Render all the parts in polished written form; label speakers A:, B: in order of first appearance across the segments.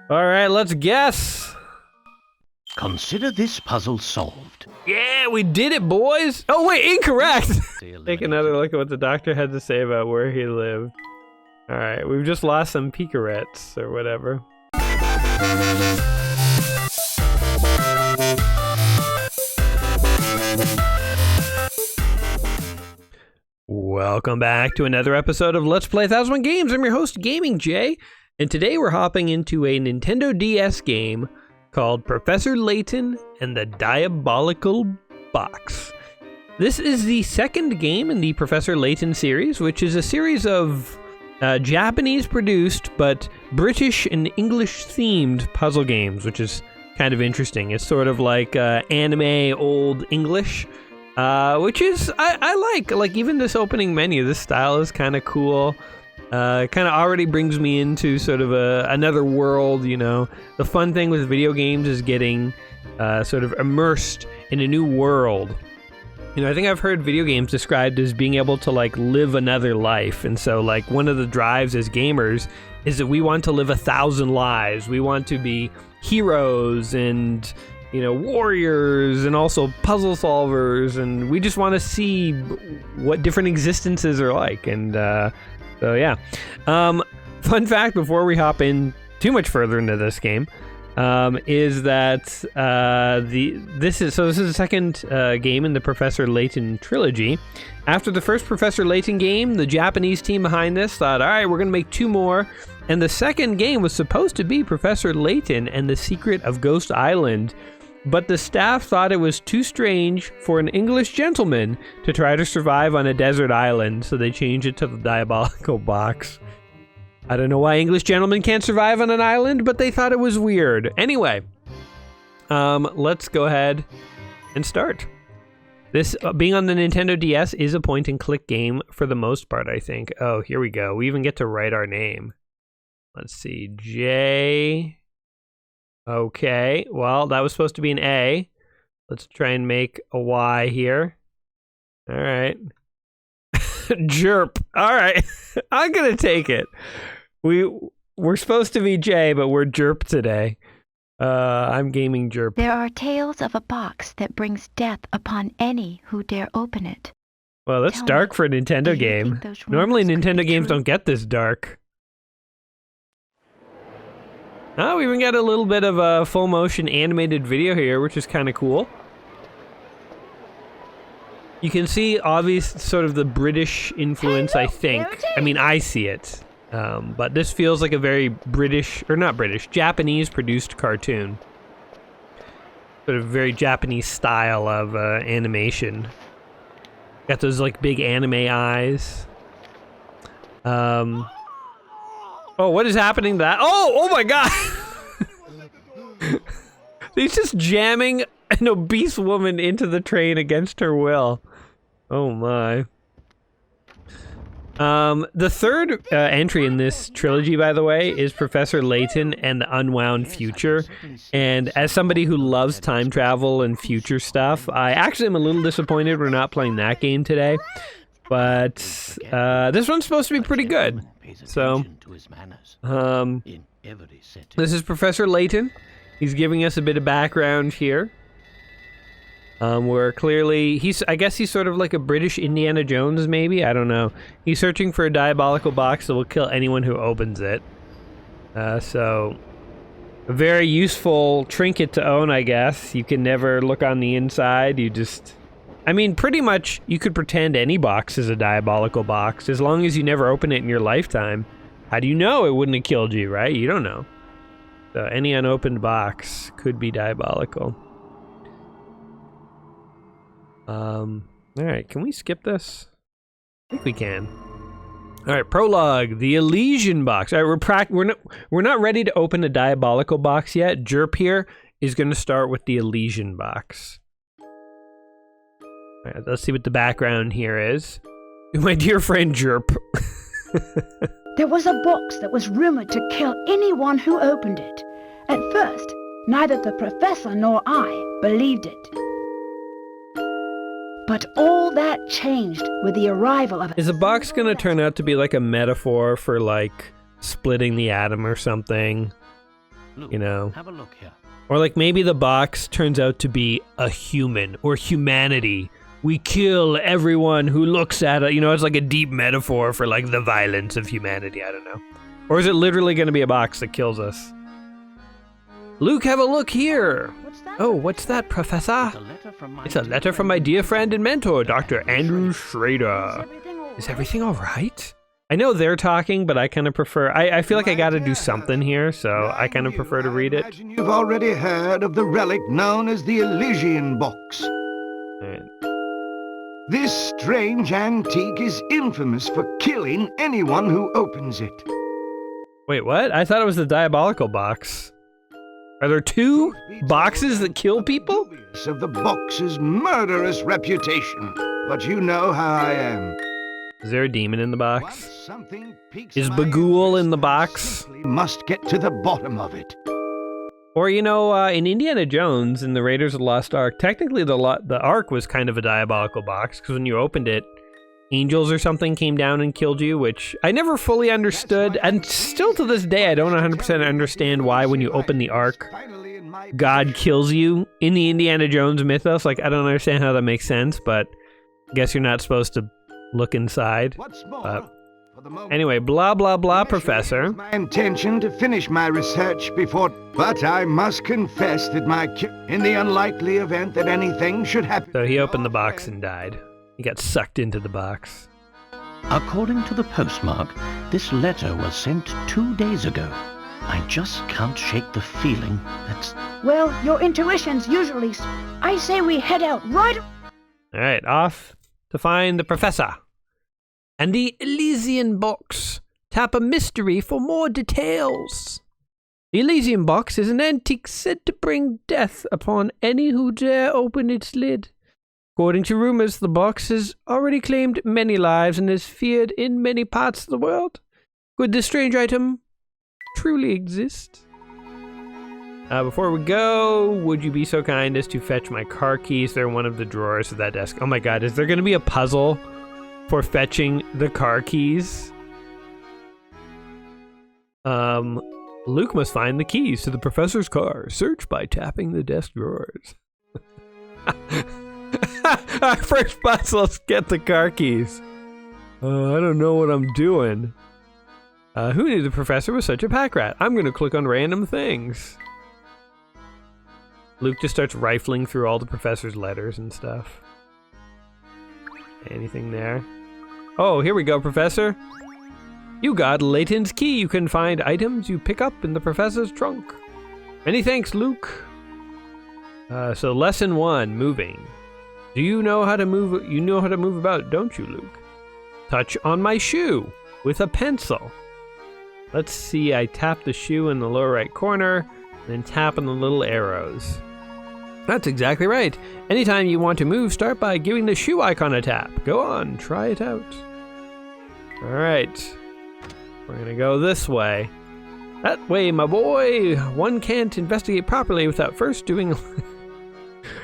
A: All right, let's guess.
B: Consider this puzzle solved.
A: Yeah, we did it, boys. Oh, wait, incorrect. Take another look at what the doctor had to say about where he lived. All right, we've just lost some picorettes or whatever. Welcome back to another episode of Let's Play 1001 Games. I'm your host, Gaming Jay, and today we're hopping into a Nintendo DS game called Professor Layton and the Diabolical Box. This is the second game in the Professor Layton series, which is a series of Japanese-produced but British and English-themed puzzle games, which is kind of interesting. It's sort of like anime Old English. Which is, I like even this opening menu, this style is kind of cool. It kind of already brings me into sort of another world, you know. The fun thing with video games is getting sort of immersed in a new world. You know, I think I've heard video games described as being able to like live another life. And so like one of the drives as gamers is that we want to live 1,000 lives. We want to be heroes and, you know, warriors and also puzzle solvers, and we just want to see what different existences are like. And so yeah, fun fact before we hop in too much further into this game is that this is the second game in the Professor Layton trilogy. After the first Professor Layton game, the Japanese team behind this thought, all right, we're gonna make 2 more. And the second game was supposed to be Professor Layton and the Secret of Ghost Island. But the staff thought it was too strange for an English gentleman to try to survive on a desert island, so they changed it to the Diabolical Box. I don't know why English gentlemen can't survive on an island, but they thought it was weird. Anyway, let's go ahead and start. This, being on the Nintendo DS, is a point-and-click game for the most part, I think. Oh, here we go. We even get to write our name. Let's see, J... Okay, well, that was supposed to be an A. Let's try and make a Y here. All right. Jerp. All right. I'm going to take it. We're supposed to be J, but we're Jerp today. I'm gaming Jerp.
C: There are tales of a box that brings death upon any who dare open it.
A: Well, that's dark for a Nintendo game. Normally, Nintendo games don't get this dark. Oh, we even got a little bit of a full motion animated video here, which is kind of cool. You can see obvious sort of the British influence, I think. I mean, I see it. But this feels like a very British, or not British, Japanese produced cartoon. Sort of very Japanese style of animation. Got those like big anime eyes. Oh, what is happening to that? Oh my god! He's just jamming an obese woman into the train against her will. Oh my. The third entry in this trilogy, by the way, is Professor Layton and the Unwound Future. And as somebody who loves time travel and future stuff, I actually am a little disappointed we're not playing that game today. But this one's supposed to be pretty good. So, this is Professor Layton. He's giving us a bit of background here. Where clearly, I guess he's sort of like a British Indiana Jones, maybe? I don't know. He's searching for a diabolical box that will kill anyone who opens it. So, a very useful trinket to own, I guess. You can never look on the inside, you just... I mean, pretty much, you could pretend any box is a diabolical box, as long as you never open it in your lifetime. How do you know it wouldn't have killed you, right? You don't know. So any unopened box could be diabolical. Alright, can we skip this? I think we can. Alright, prologue, the Elysian box. Alright, we're not ready to open a diabolical box yet. Jerp here is going to start with the Elysian box. All right, let's see what the background here is. My dear friend Jerp.
D: There was a box that was rumored to kill anyone who opened it. At first, neither the professor nor I believed it. But all that changed with the arrival of...
A: Is the box gonna turn out to be like a metaphor for like splitting the atom or something?
B: Look,
A: you know.
B: have a look here.
A: Or like maybe the box turns out to be a human or humanity. We kill everyone who looks at it. You know, it's like a deep metaphor for like the violence of humanity. I don't know. Or is it literally going to be a box that kills us? Luke, have a look here.
D: What's that?
A: Oh, what's that, Professor? It's a letter from my dear friend and mentor, Dr. Andrew Schrader. Is everything all right? I know they're talking, but I kind of prefer... I feel like I got to do something here, so I kind of prefer to read it.
E: Imagine you've already heard of the relic known as the Elysian Box.
A: All right.
E: This strange antique is infamous for killing anyone who opens it.
A: Wait, what? I thought it was the Diabolical box. Are there two boxes that kill people?
E: Dubious of the box's murderous reputation, but you know how I am.
A: Is there a demon in the
E: Once
A: box?
E: something piques
A: Is
E: my
A: Bagul in the
E: interest,
A: box?
E: I simply must get to the bottom of it.
A: Or, you know, in Indiana Jones, in the Raiders of the Lost Ark, technically the Ark was kind of a diabolical box, because when you opened it, angels or something came down and killed you, which I never fully understood, and still to this day I don't 100% understand why when you open the Ark, God kills you in the Indiana Jones mythos. Like, I don't understand how that makes sense, but I guess you're not supposed to look inside.
E: What's more, for the moment,
A: Anyway, blah, blah, blah,
E: initially
A: Professor.
E: it was my intention to finish my research before, but I must confess that in the unlikely event that anything should happen.
A: So he opened the box and died. He got sucked into the box.
B: According to the postmark, this letter was sent 2 days ago. I just can't shake the feeling that's...
D: Well, your intuition's usually... I say we head out right...
A: All right, off to find the professor. And the Elysian box. Tap a mystery for more details. The Elysian box is an antique said to bring death upon any who dare open its lid. According to rumors, the box has already claimed many lives and is feared in many parts of the world. Could this strange item truly exist? Before we go, would you be so kind as to fetch my car keys? They're in one of the drawers of that desk. Oh my god, is there going to be a puzzle for fetching the car keys? Luke must find the keys to the professor's car. Search by tapping the desk drawers. Our first puzzle is get the car keys. I don't know what I'm doing. Who knew the professor was such a pack rat? I'm going to click on random things. Luke just starts rifling through all the professor's letters and stuff. Anything there? Oh, here we go, Professor. You got Layton's key. You can find items you pick up in the professor's trunk. Many thanks, Luke. So lesson 1, moving. Do you know how to move? You know how to move about, don't you, Luke? Touch on my shoe with a pencil. Let's see, I tap the shoe in the lower right corner, then tap on the little arrows. That's exactly right. Anytime you want to move, start by giving the shoe icon a tap. Go on, try it out. All right, we're gonna go this way. That way, my boy. One can't investigate properly without first doing...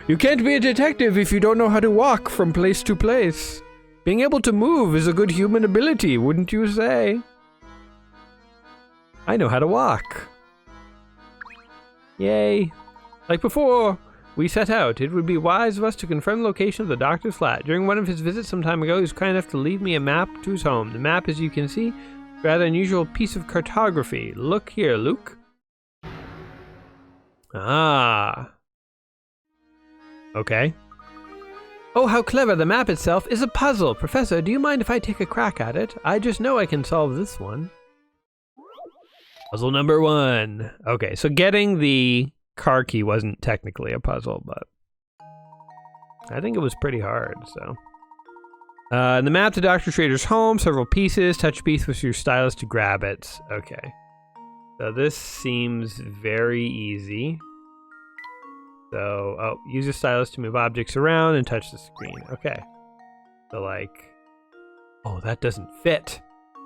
A: You can't be a detective if you don't know how to walk from place to place. Being able to move is a good human ability, wouldn't you say? I know how to walk. Yay. Like before we set out, it would be wise of us to confirm the location of the doctor's flat. During one of his visits some time ago, he was kind enough to leave me a map to his home. The map, as you can see, is a rather unusual piece of cartography. Look here, Luke. Ah. Okay. Oh, how clever. The map itself is a puzzle. Professor, do you mind if I take a crack at it? I just know I can solve this one. Puzzle number 1. Okay, so getting the car key wasn't technically a puzzle, but I think it was pretty hard, so. In the map to Dr. Schrader's home, several pieces. Touch piece with your stylus to grab it. Okay. So this seems very easy. So, oh, use your stylus to move objects around and touch the screen. Okay. So like, oh, that doesn't fit.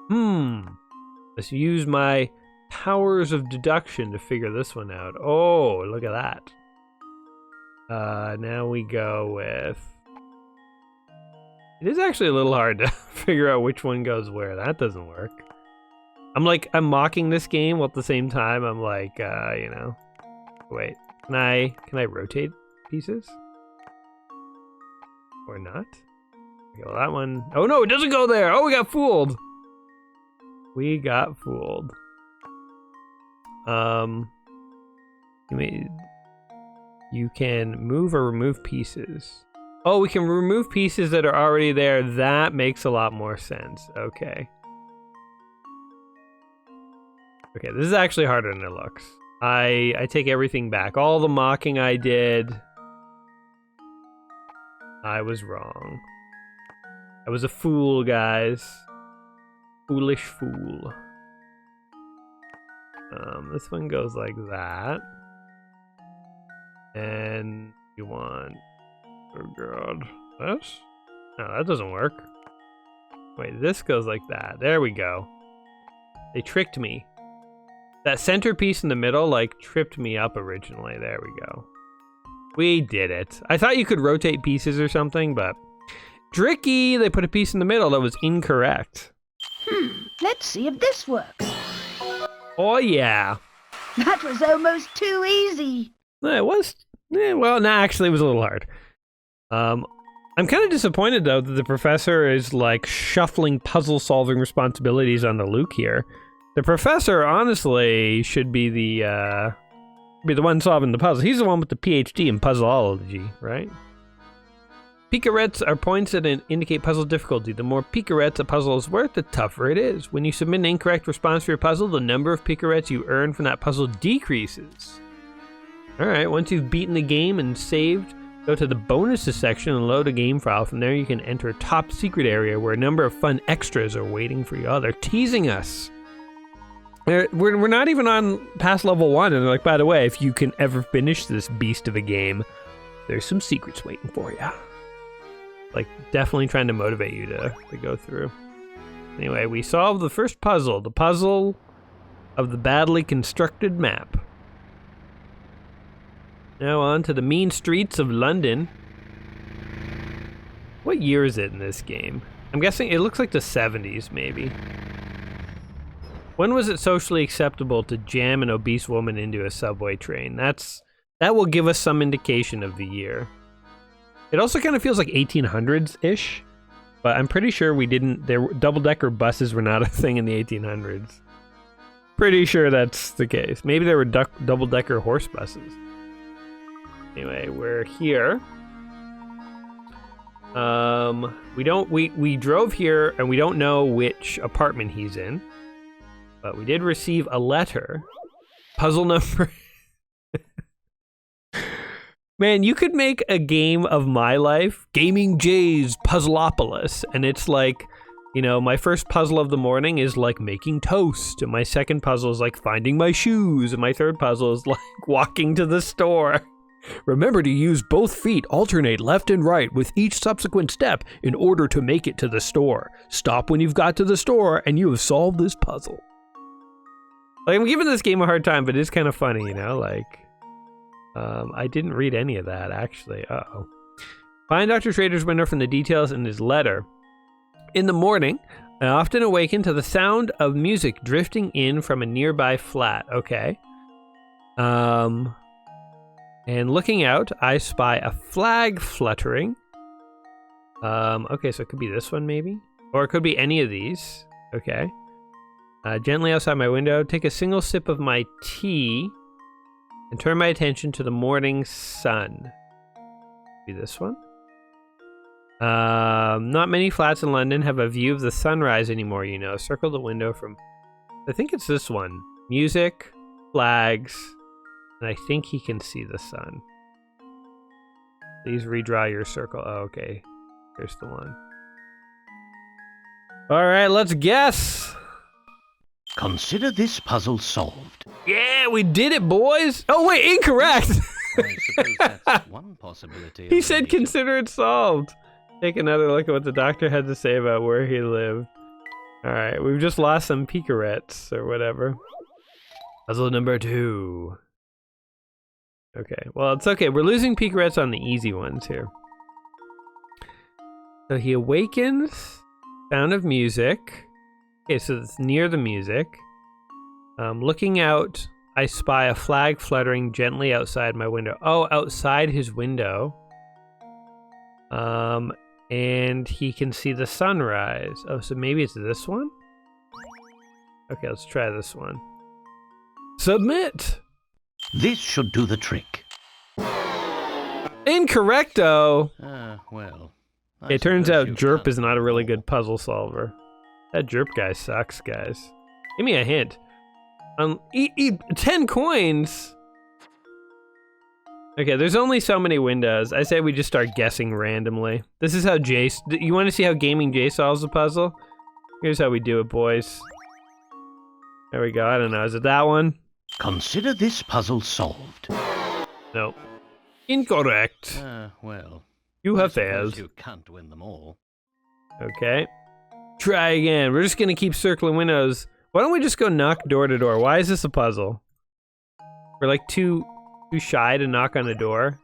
A: Let's use my powers of deduction to figure this one out. Oh, look at that. Now we go with... It is actually a little hard to figure out which one goes where. That doesn't work. I'm mocking this game while at the same time I'm like, wait, can I rotate pieces? Or not? Okay, well that one, oh no, it doesn't go there. Oh, we got fooled. We got fooled. You can move or remove pieces. Oh, we can remove pieces that are already there. That makes a lot more sense. Okay. Okay, this is actually harder than it looks. I take everything back. All the mocking I did, I was wrong. I was a fool, guys. Foolish fool. This one goes like that. And you want... Oh god. This? No, that doesn't work. Wait, this goes like that. There we go. They tricked me. That centerpiece in the middle, like, tripped me up originally. There we go. We did it. I thought you could rotate pieces or something, but... Tricky! They put a piece in the middle that was incorrect.
D: Let's see if this works.
A: Oh, yeah.
D: That was almost too easy.
A: It was... well, nah, actually, it was a little hard. I'm kind of disappointed, though, that the professor is, like, shuffling puzzle-solving responsibilities on the Luke here. The professor, honestly, should be the one solving the puzzle. He's the one with the PhD in puzzleology, right? Picarets are points that indicate puzzle difficulty. The more picarets a puzzle is worth, the tougher it is. When you submit an incorrect response for your puzzle, the number of picarets you earn from that puzzle decreases. Alright, once you've beaten the game and saved, go to the bonuses section and load a game file. From there, you can enter a top secret area where a number of fun extras are waiting for you. Oh, they're teasing us. We're not even on past level 1, and they're like, by the way, if you can ever finish this beast of a game, there's some secrets waiting for you. Like, definitely trying to motivate you to go through. Anyway, we solved the first puzzle, the puzzle of the badly constructed map. Now on to the mean streets of London. What year is it in this game? I'm guessing it looks like the 70s, maybe. When was it socially acceptable to jam an obese woman into a subway train? That will give us some indication of the year. It also kind of feels like 1800s-ish, but I'm pretty sure double-decker buses were not a thing in the 1800s. Pretty sure that's the case. Maybe there were double-decker horse buses. Anyway, we're here. We drove here, and we don't know which apartment he's in. But we did receive a letter. Puzzle number... Man, you could make a game of my life, Gaming Jay's Puzzleopolis, and it's like, my first puzzle of the morning is like making toast, and my second puzzle is like finding my shoes, and my third puzzle is like walking to the store. Remember to use both feet, alternate left and right with each subsequent step in order to make it to the store. Stop when you've got to the store and you have solved this puzzle. Like, I'm giving this game a hard time, but it's kind of funny, I didn't read any of that, actually. Uh-oh. Find Dr. Schrader's window from the details in his letter. In the morning, I often awaken to the sound of music drifting in from a nearby flat. Okay. And looking out, I spy a flag fluttering. Okay, so it could be this one, maybe? Or it could be any of these. Okay. Gently outside my window, take a single sip of my tea and turn my attention to the morning sun. Be this one. Not many flats in London have a view of the sunrise anymore, Circle the window from... I think it's this one. Music, flags, and I think he can see the sun. Please redraw your circle. Oh, okay. There's the one. Alright, let's guess!
B: Consider this puzzle solved.
A: Yeah, we did it, boys! Oh, wait, incorrect!
B: I suppose that's one possibility.
A: He said consider it solved. Take another look at what the doctor had to say about where he lived. Alright, we've just lost some picarets or whatever. Puzzle number 2. Okay, well, it's okay. We're losing picarets on the easy ones here. So he awakens. Sound of music. Okay, so it's near the music. Looking out, I spy a flag fluttering gently outside my window. Oh, outside his window. And he can see the sunrise. Oh, so maybe it's this one? Okay, let's try this one. Submit!
B: This should do the trick.
A: Incorrecto!
B: Well.
A: It turns out Jerp is not a really good puzzle solver. That Jerp guy sucks, guys. Give me a hint. 10 coins? Okay, there's only so many windows. I say we just start guessing randomly. This is how Jay... You want to see how Gaming Jay solves the puzzle? Here's how we do it, boys. There we go. I don't know. Is it that one?
B: Consider this puzzle solved.
A: Nope. Incorrect.
B: Well.
A: You have failed.
B: You can't win them all.
A: Okay. Try again. We're just going to keep circling windows. Why don't we just go knock door to door? Why is this a puzzle? We're like too shy to knock on a door.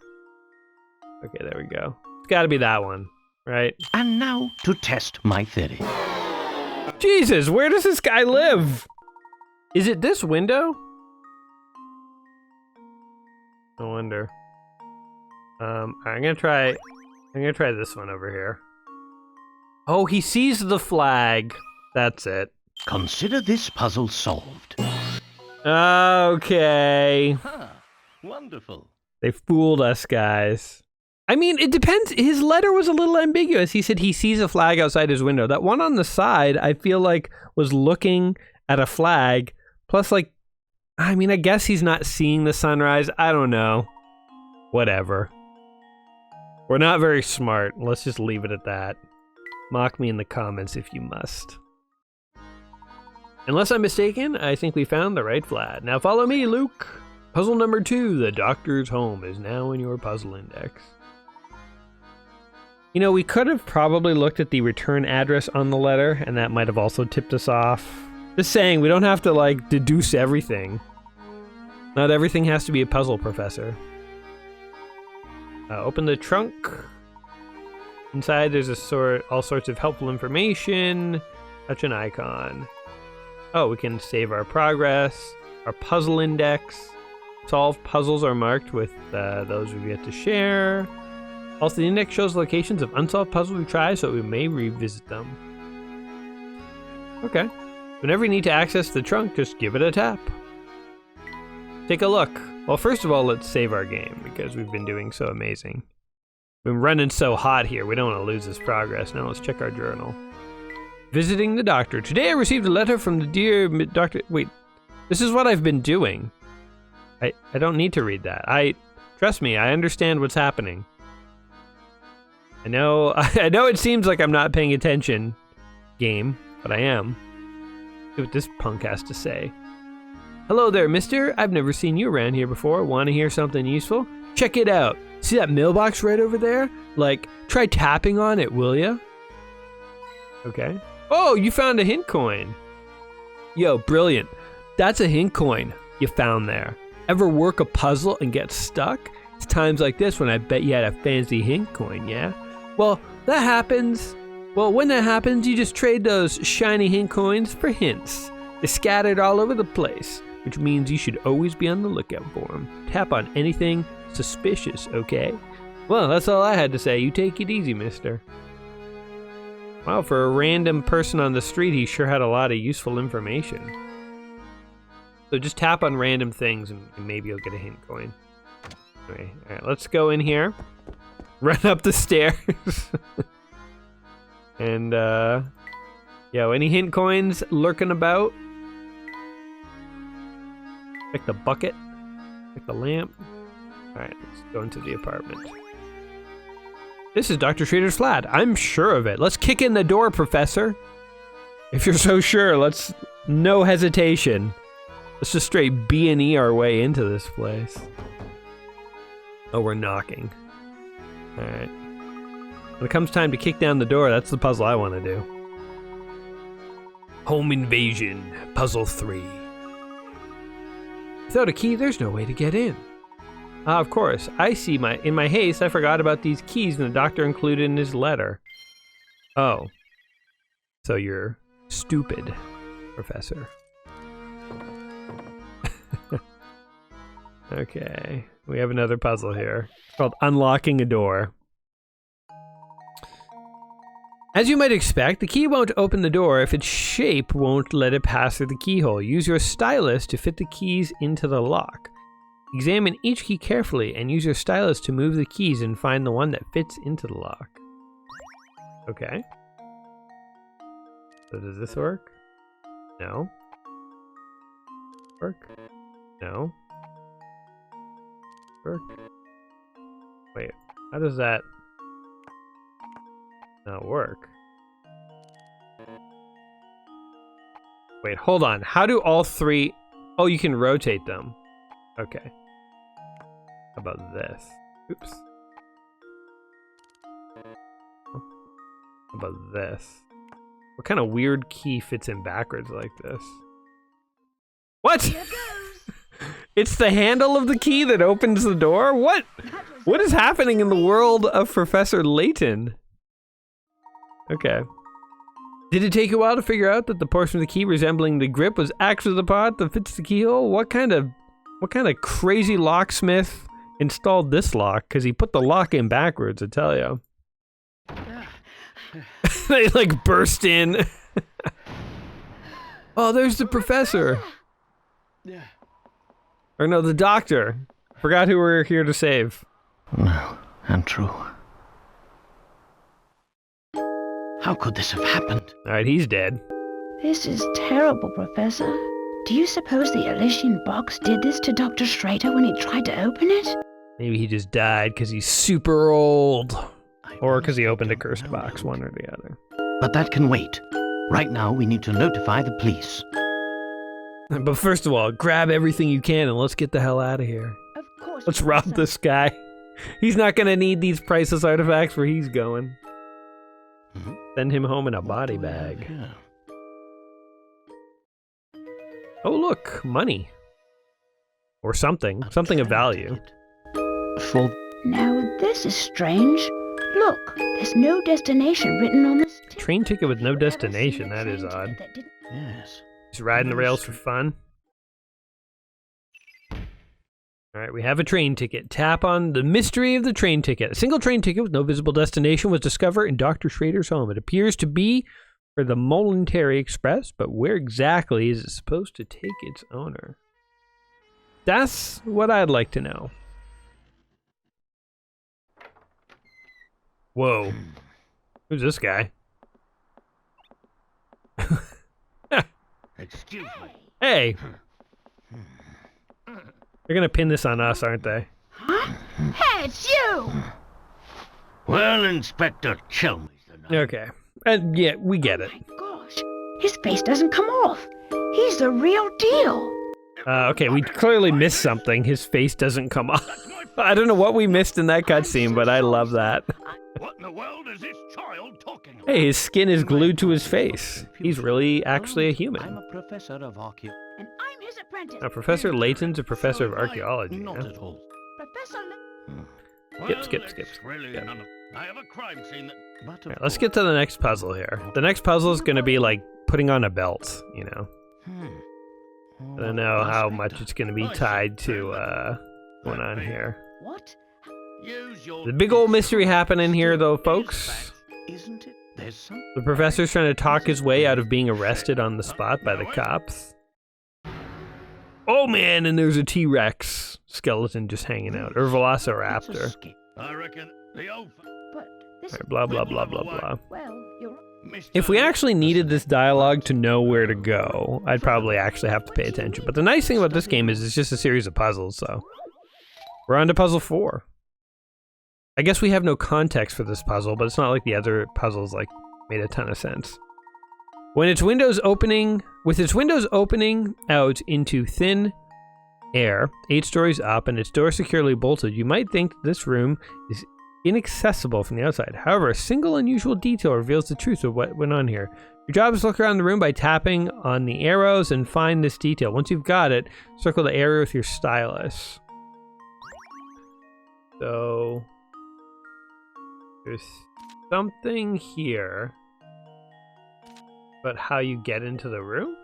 A: Okay, there we go. It's got to be that one, right?
B: And now to test my theory.
A: Jesus, where does this guy live? Is it this window? No wonder. I'm gonna try this one over here. Oh, he sees the flag. That's it.
B: Consider this puzzle solved.
A: Okay.
B: Wonderful.
A: They fooled us, guys. I mean, it depends. His letter was a little ambiguous. He said he sees a flag outside his window. That one on the side, I feel like, was looking at a flag. Plus, like, I mean, I guess he's not seeing the sunrise. I don't know. Whatever. We're not very smart. Let's just leave it at that. Mock me in the comments if you must. Unless I'm mistaken, I think we found the right flag. Now follow me, Luke. Puzzle number 2, the doctor's home, is now in your puzzle index. You know, we could have probably looked at the return address on the letter, and that might have also tipped us off. Just saying, we don't have to, like, deduce everything. Not everything has to be a puzzle, Professor. Open the trunk. Inside, there's all sorts of helpful information. Touch an icon. Oh, we can save our progress, our puzzle index. Solved puzzles are marked with those we've yet to share. Also, the index shows locations of unsolved puzzles we tried, so we may revisit them. Okay. Whenever you need to access the trunk, just give it a tap. Take a look. Well, first of all, let's save our game, because we've been doing so amazing. We've been running so hot here, we don't want to lose this progress. Now let's check our journal. Visiting the doctor. Today I received a letter from the dear doctor... Wait, this is what I've been doing. I don't need to read that. Trust me, I understand what's happening. I know it seems like I'm not paying attention, game, but I am. See what this punk has to say. Hello there, mister. I've never seen you around here before. Want to hear something useful? Check it out. See that mailbox right over there? Like, try tapping on it, will ya? Okay. Oh, you found a hint coin. Yo, brilliant. That's a hint coin you found there. Ever work a puzzle and get stuck? It's times like this when I bet you had a fancy hint coin, yeah? Well, that happens. Well, when that happens, you just trade those shiny hint coins for hints. They're scattered all over the place, which means you should always be on the lookout for them. Tap on anything suspicious, okay? Well, that's all I had to say. You take it easy, mister. Wow, for a random person on the street, he sure had a lot of useful information. So just tap on random things and maybe you'll get a hint coin. Anyway, all right, let's go in here. Run up the stairs. And, yo, any hint coins lurking about? Check the bucket. Check the lamp. Alright, let's go into the apartment. This is Dr. Schrader's flat. I'm sure of it. Let's kick in the door, Professor. If you're so sure, let's... No hesitation. Let's just straight B&E our way into this place. Oh, we're knocking. Alright. When it comes time to kick down the door, that's the puzzle I want to do. Home Invasion, Puzzle 3. Without a key, there's no way to get in. Ah, of course. I see in my haste, I forgot about these keys the doctor included in his letter. Oh. So you're stupid, Professor. Okay, we have another puzzle here. It's called Unlocking a Door. As you might expect, the key won't open the door if its shape won't let it pass through the keyhole. Use your stylus to fit the keys into the lock. Examine each key carefully and use your stylus to move the keys and find the one that fits into the lock. Okay. So does this work? No. Work? No. Work? Wait, how does that not work? Wait, hold on. How do all three... Oh, you can rotate them. Okay. How about this? Oops. How about this? What kind of weird key fits in backwards like this? What? It's the handle of the key that opens the door? What? What is happening in the world of Professor Layton? Okay. Did it take a while to figure out that the portion of the key resembling the grip was actually the part that fits the keyhole? What kind of crazy locksmith installed this lock? Because he put the lock in backwards, I tell you. They like burst in. Oh, there's the professor. Or no, the doctor. Forgot who we're here to save.
B: No, untrue. How could this have happened?
A: Alright, he's dead.
D: This is terrible, Professor. Do you suppose the Elysian box did this to Dr. Schrader when he tried to open it?
A: Maybe he just died because he's super old. Or because he opened a cursed box, one or the other.
B: But that can wait. Right now, we need to notify the police.
A: But first of all, grab everything you can and let's get the hell out of here.
D: Of course.
A: Let's rob this guy. He's not gonna need these priceless artifacts where he's going. Send him home in a body bag. Oh look, money. Or something. Something of value.
D: Now this is strange. Look, there's no destination written on this ticket.
A: Train ticket with no destination, that is odd.
B: Yes.
A: He's riding the rails for fun. Alright, we have a train ticket. Tap on the mystery of the train ticket. A single train ticket with no visible destination was discovered in Dr. Schrader's home. It appears to be for the Momentary Express, but where exactly is it supposed to take its owner? That's what I'd like to know. Whoa. Who's this guy?
E: Excuse me.
A: Hey! They're gonna pin this on us, aren't they?
D: Huh? Hey, it's you!
E: Well, Inspector, tell me the name.
A: Okay. And yeah, we get it.
D: My gosh, his face doesn't come off. He's the real deal.
A: Okay, we clearly missed something. His face doesn't come off. I don't know what we missed in that cutscene, but I love that.
E: What in the world is this child talking about?
A: Hey, his skin is glued to his face. He's really actually a
B: I'm
A: human.
B: a professor of archaeology.
D: And I'm his apprentice.
A: Now, Professor Layton's a professor of archaeology.
B: Not
A: Yeah?
B: at all.
D: Professor
A: Skip.
E: Really
A: Skip.
E: none of... I have a crime scene that...
B: But
A: Alright, let's get to the next puzzle here. The next puzzle is going to be like putting on a belt, you know. I don't know how much it's going to be tied to going on here.
D: What?
E: Use your...
A: The big old mystery happening here, though, folks.
B: Isn't it? There's some.
A: The professor's trying to talk his way out of being arrested on the spot by the cops. Oh man, and there's a T-Rex skeleton just hanging out, or Velociraptor.
E: I reckon the old...
D: But this
A: Alright, blah blah blah blah blah.
D: Well, you're...
A: If we actually needed this dialogue to know where to go, I'd probably actually have to pay attention. But the nice thing about this game is it's just a series of puzzles, so... We're on to puzzle 4. I guess we have no context for this puzzle, but it's not like the other puzzles like made a ton of sense. With its windows opening out into thin air, 8 stories up, and its door securely bolted, you might think this room is inaccessible from the outside. However, a single unusual detail reveals the truth of what went on here. Your job is to look around the room by tapping on the arrows and find this detail. Once you've got it, circle the area with your stylus. So... there's something here, but how you get into the room?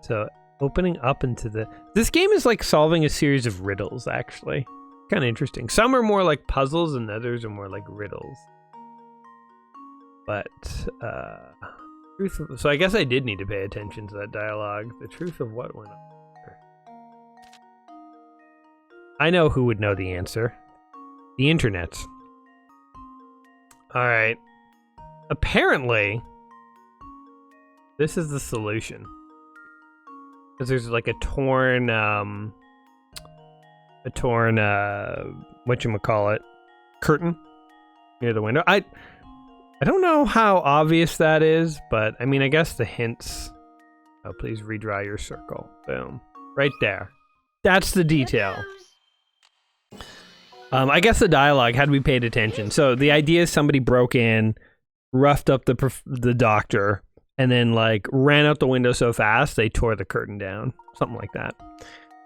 A: So opening up into the... This game is like solving a series of riddles, actually. Kind of interesting. Some are more like puzzles and others are more like riddles. But, so I guess I did need to pay attention to that dialogue. The truth of what went on here. I know who would know the answer. The internet. Alright. Apparently, this is the solution. Because there's like a torn, whatchamacallit, curtain near the window. I don't know how obvious that is, but I mean, I guess the hints. Oh, please redraw your circle. Boom. Right there. That's the detail. I guess the dialogue had we paid attention. So the idea is somebody broke in, roughed up the doctor, and then like ran out the window so fast they tore the curtain down. Something like that.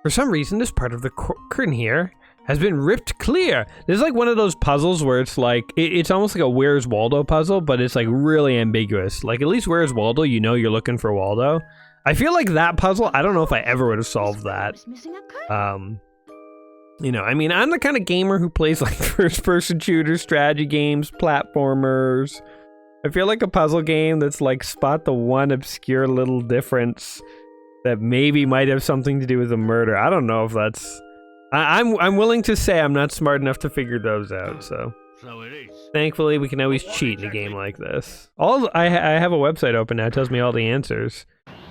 A: For some reason, this part of the curtain here has been ripped clear. This is like one of those puzzles where it's like, it's almost like a Where's Waldo puzzle, but it's like really ambiguous. Like at least Where's Waldo, you know you're looking for Waldo. I feel like that puzzle, I don't know if I ever would have solved that. You know, I mean, I'm the kind of gamer who plays like first-person shooters, strategy games, platformers. I feel like a puzzle game that's like spot the one obscure little difference that maybe might have something to do with a murder. I don't know if that's... I'm willing to say I'm not smart enough to figure those out, so... Thankfully, we can always cheat in a game like this. I have a website open now, it tells me all the answers.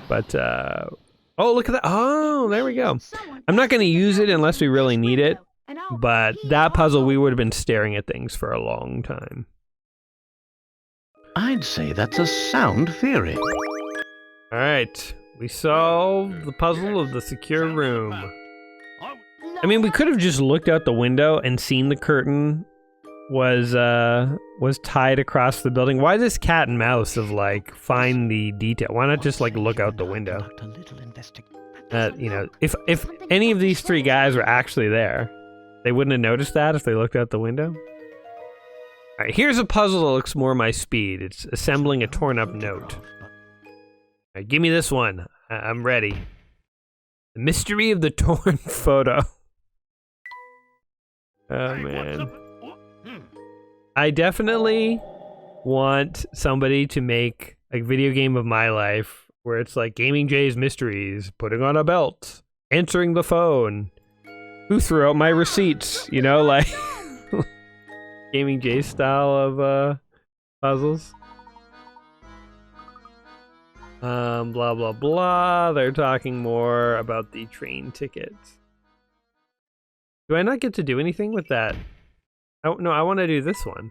A: But, oh, look at that. Oh, there we go. I'm not going to use it unless we really need it. But that puzzle, we would have been staring at things for a long time.
B: I'd say that's a sound theory.
A: All right. We solved the puzzle of the secure room. I mean, we could have just looked out the window and seen the curtain was tied across the building. Why this cat and mouse of like find the detail? Why not just like look out the window? You know, if any of these three guys were actually there, they wouldn't have noticed that if they looked out the window. All right, here's a puzzle that looks more my speed. It's assembling a torn up note. All right, give me this one. I'm ready. The mystery of the torn photo. Oh man. I definitely want somebody to make a video game of my life where it's like Gaming Jay's Mysteries, putting on a belt, answering the phone, who threw out my receipts, you know, like Gaming Jay style of puzzles. Blah, blah, blah. They're talking more about the train tickets. Do I not get to do anything with that? Oh, no, I want to do this one.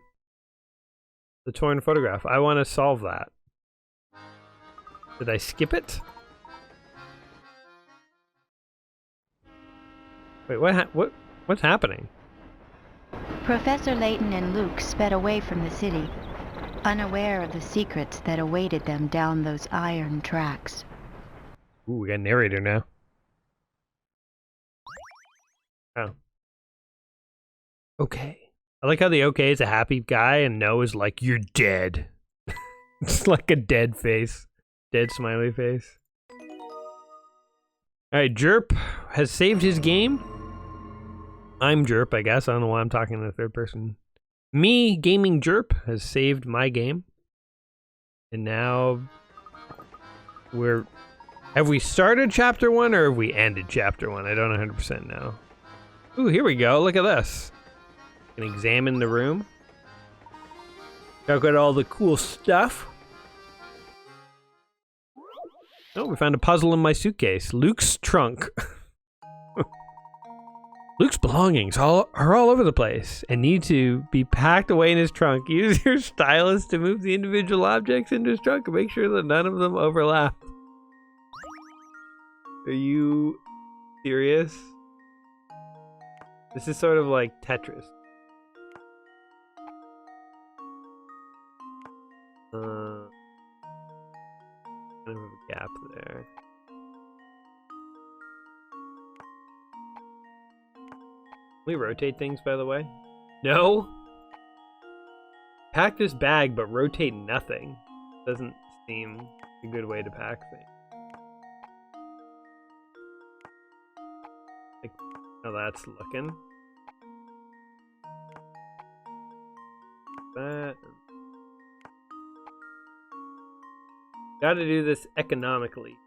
A: The torn photograph. I want to solve that. Did I skip it? Wait, what's happening?
C: Professor Layton and Luke sped away from the city, unaware of the secrets that awaited them down those iron tracks.
A: Ooh, we got a narrator now. Oh. Okay. I like how the okay is a happy guy and no is like, you're dead. It's like a dead face. Dead smiley face. Alright, Jerp has saved his game. I'm Jerp, I guess. I don't know why I'm talking in the third person. Me, Gaming Jerp, has saved my game. And now have we started chapter 1 or have we ended chapter 1? I don't 100% know. Ooh, here we go. Look at this. Can examine the room. Got all the cool stuff. Oh, we found a puzzle in my suitcase. Luke's trunk. Luke's belongings are all over the place and need to be packed away in his trunk. Use your stylus to move the individual objects into his trunk and make sure that none of them overlap. Are you serious? This is sort of like Tetris. Kind of a gap there. Can we rotate things, by the way? No? Pack this bag, but rotate nothing. Doesn't seem a good way to pack things. Like how that's looking. That. Gotta do this economically.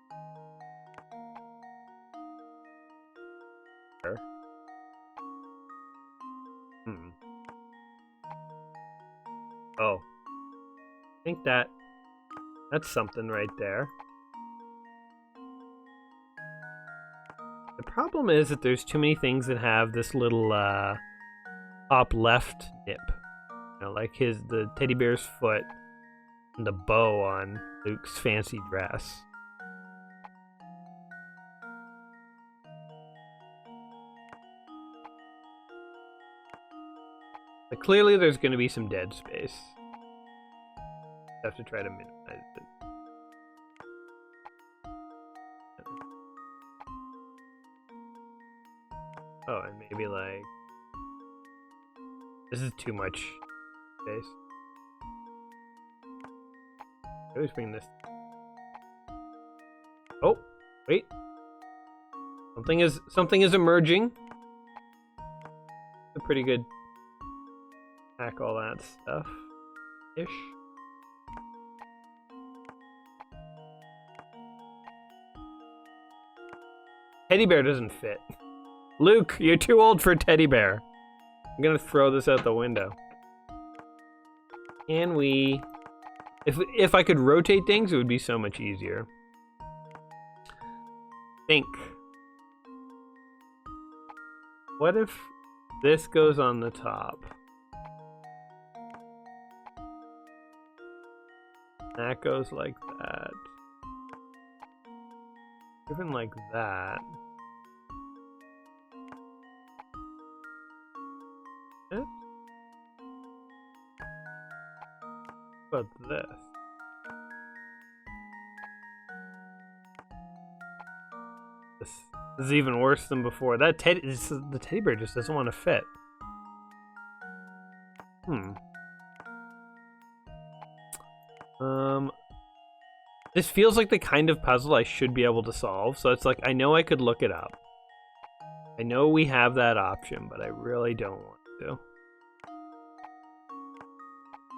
A: Oh. I think that's something right there. The problem is that there's too many things that have this little top left nip. You know, like the teddy bear's foot and the bow on Luke's fancy dress. But clearly there's going to be some dead space. Have to try to minimize it. Oh, and maybe like this is too much space. I always bring this. Oh, wait. Something is emerging. A pretty good hack all that stuff ish. Teddy bear doesn't fit. Luke, you're too old for a teddy bear. I'm gonna throw this out the window. Can we... If I could rotate things, it would be so much easier. Think. What if this goes on the top? That goes like that. Even like that. What about this? This is even worse than before. The teddy bear just doesn't want to fit. This feels like the kind of puzzle I should be able to solve, so it's like, I know I could look it up. I know we have that option, but I really don't want to.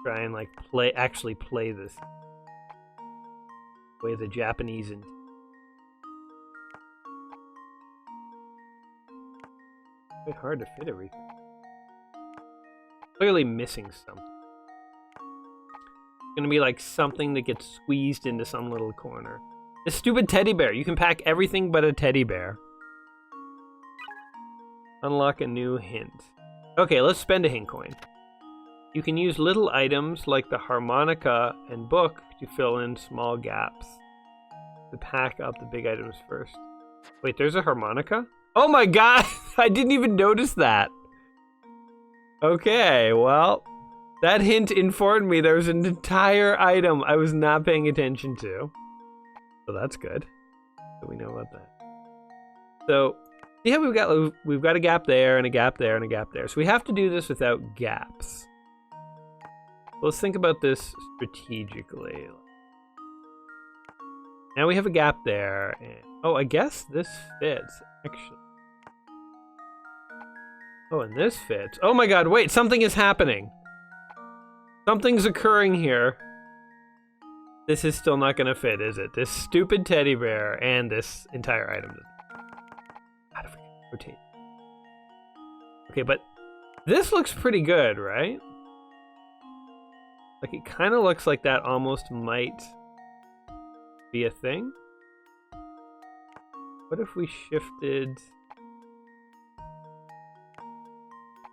A: Try and like actually play this way the Japanese and it's hard to fit everything. Clearly missing something. It's gonna be like something that gets squeezed into some little corner. This stupid teddy bear. You can pack everything but a teddy bear. Unlock a new hint. Okay, let's spend a hint coin. You can use little items like the harmonica and book to fill in small gaps. To pack up the big items first. Wait, there's a harmonica? Oh my god! I didn't even notice that. Okay, well, that hint informed me there was an entire item I was not paying attention to. So that's good. So we know about that. So, yeah, we've got a gap there and a gap there and a gap there. So we have to do this without gaps. Let's think about this strategically. Now we have a gap there. And, oh, I guess this fits, actually. Oh, and this fits. Oh my god, wait, something is happening. Something's occurring here. This is still not going to fit, is it? This stupid teddy bear and this entire item. How do we rotate? Okay, but this looks pretty good, right? Like, it kind of looks like that almost might be a thing. What if we shifted...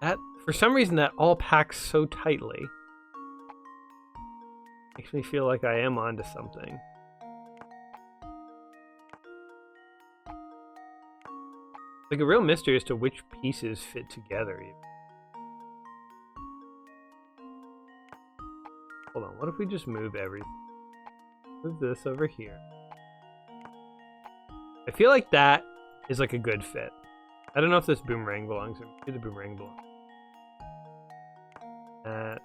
A: That, for some reason, that all packs so tightly. Makes me feel like I am onto something. Like a real mystery as to which pieces fit together. Even. Hold on, what if we just move everything? Move this over here. I feel like that is like a good fit. I don't know if this boomerang belongs here. Maybe the boomerang belongs. That.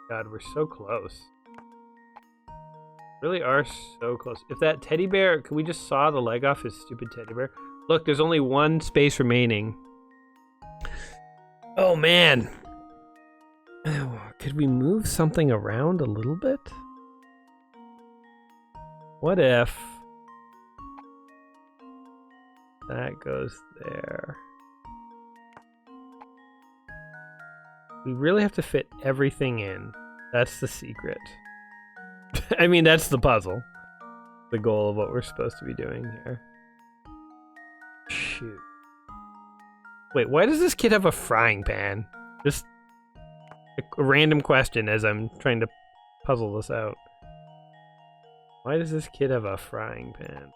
A: God, we're so close. Really are so close. If that teddy bear, could we just saw the leg off his stupid teddy bear? Look, there's only one space remaining. Oh man. Could we move something around a little bit? What if that goes there? We really have to fit everything in. That's the secret. I mean, that's the puzzle. The goal of what we're supposed to be doing here. Shoot. Wait, why does this kid have a frying pan? Just a random question as I'm trying to puzzle this out. Why does this kid have a frying pan?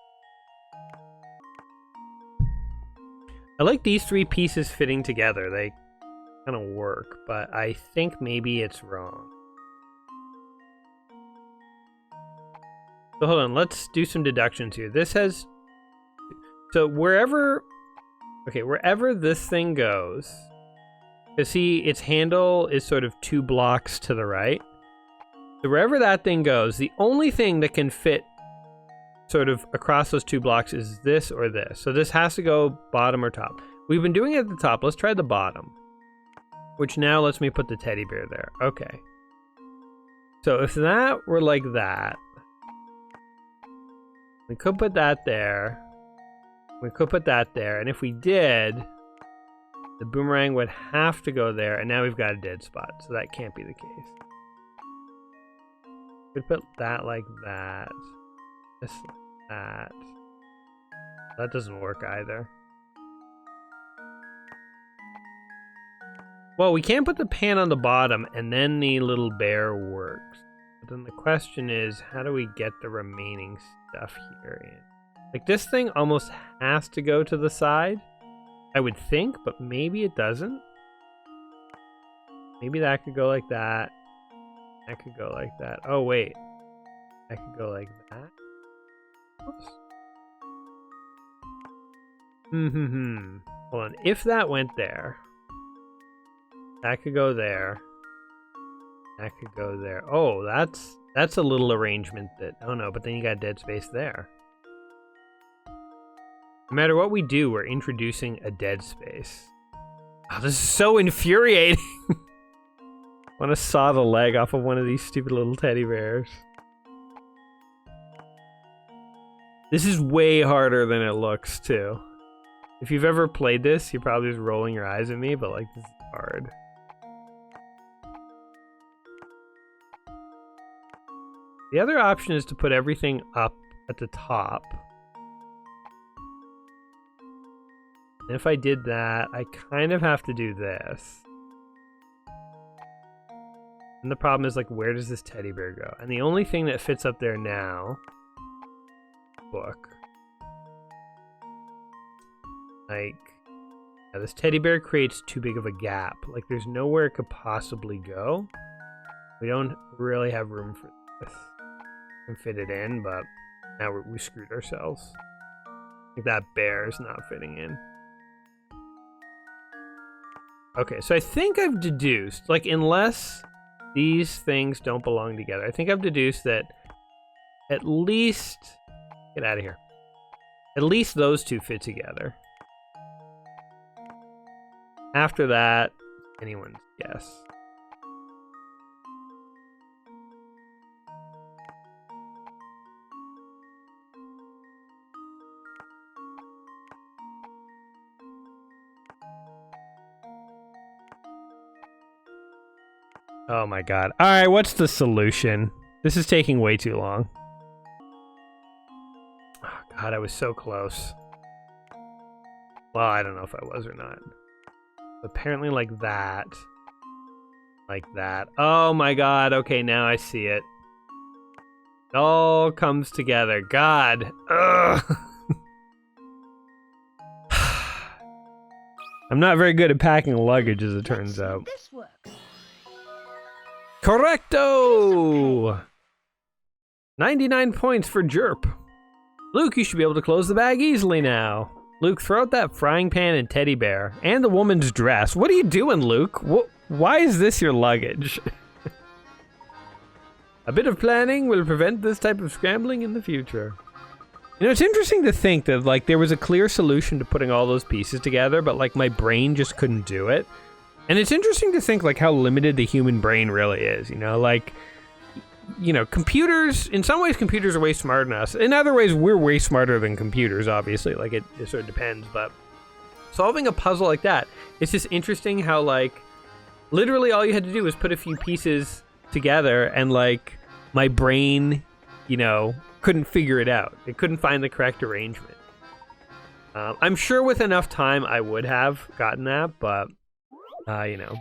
A: I like these three pieces fitting together. They kind of work, but I think maybe it's wrong. So hold on, let's do some deductions here. This has... So wherever this thing goes, because see, its handle is sort of 2 blocks to the right. So wherever that thing goes, the only thing that can fit sort of across those 2 blocks is this or this. So this has to go bottom or top. We've been doing it at the top. Let's try the bottom, which now lets me put the teddy bear there. Okay. So if that were like that, we could put that there. We could put that there. And if we did, the boomerang would have to go there. And now we've got a dead spot. So that can't be the case. We could put that like that. This like that. That doesn't work either. Well, we can't put the pan on the bottom and then the little bear works. But then the question is, how do we get the remaining stuff here in? Like, this thing almost has to go to the side, I would think, but maybe it doesn't. Maybe that could go like that. That could go like that. Oh, wait. That could go like that. Oops. Hold on. If that went there, that could go there. That could go there. Oh, that's a little arrangement that... Oh, no, but then you got dead space there. No matter what we do, we're introducing a dead space. Oh, this is so infuriating. I want to saw the leg off of one of these stupid little teddy bears. This is way harder than it looks, too. If you've ever played this, you're probably just rolling your eyes at me, but, like, this is hard. The other option is to put everything up at the top. And if I did that, I kind of have to do this. And the problem is, like, where does this teddy bear go? And the only thing that fits up there now... Book. Like... Yeah, this teddy bear creates too big of a gap. Like, there's nowhere it could possibly go. We don't really have room for this. Can fit it in, but now we screwed ourselves. Like, that bear is not fitting in. Okay, so I think I've deduced, like, unless these things don't belong together, I think I've deduced that at least... Get out of here. At least those two fit together. After that, anyone's guess. Oh my god. Alright, what's the solution? This is taking way too long. Oh god, I was so close. Well, I don't know if I was or not. Apparently like that. Like that. Oh my god, okay, now I see it. It all comes together. God. Ugh. I'm not very good at packing luggage, as it turns out.
D: This works.
A: Correcto! 99 points for Jerp. Luke, you should be able to close the bag easily now. Luke, throw out that frying pan and teddy bear. And the woman's dress. What are you doing, Luke? Why is this your luggage? A bit of planning will prevent this type of scrambling in the future. You know, it's interesting to think that, like, there was a clear solution to putting all those pieces together, but, like, my brain just couldn't do it. And it's interesting to think, like, how limited the human brain really is, you know? Like, you know, computers, in some ways, computers are way smarter than us. In other ways, we're way smarter than computers, obviously. Like, it sort of depends, but solving a puzzle like that, it's just interesting how, like, literally all you had to do was put a few pieces together and, like, my brain, you know, couldn't figure it out. It couldn't find the correct arrangement. I'm sure with enough time I would have gotten that, but, you know.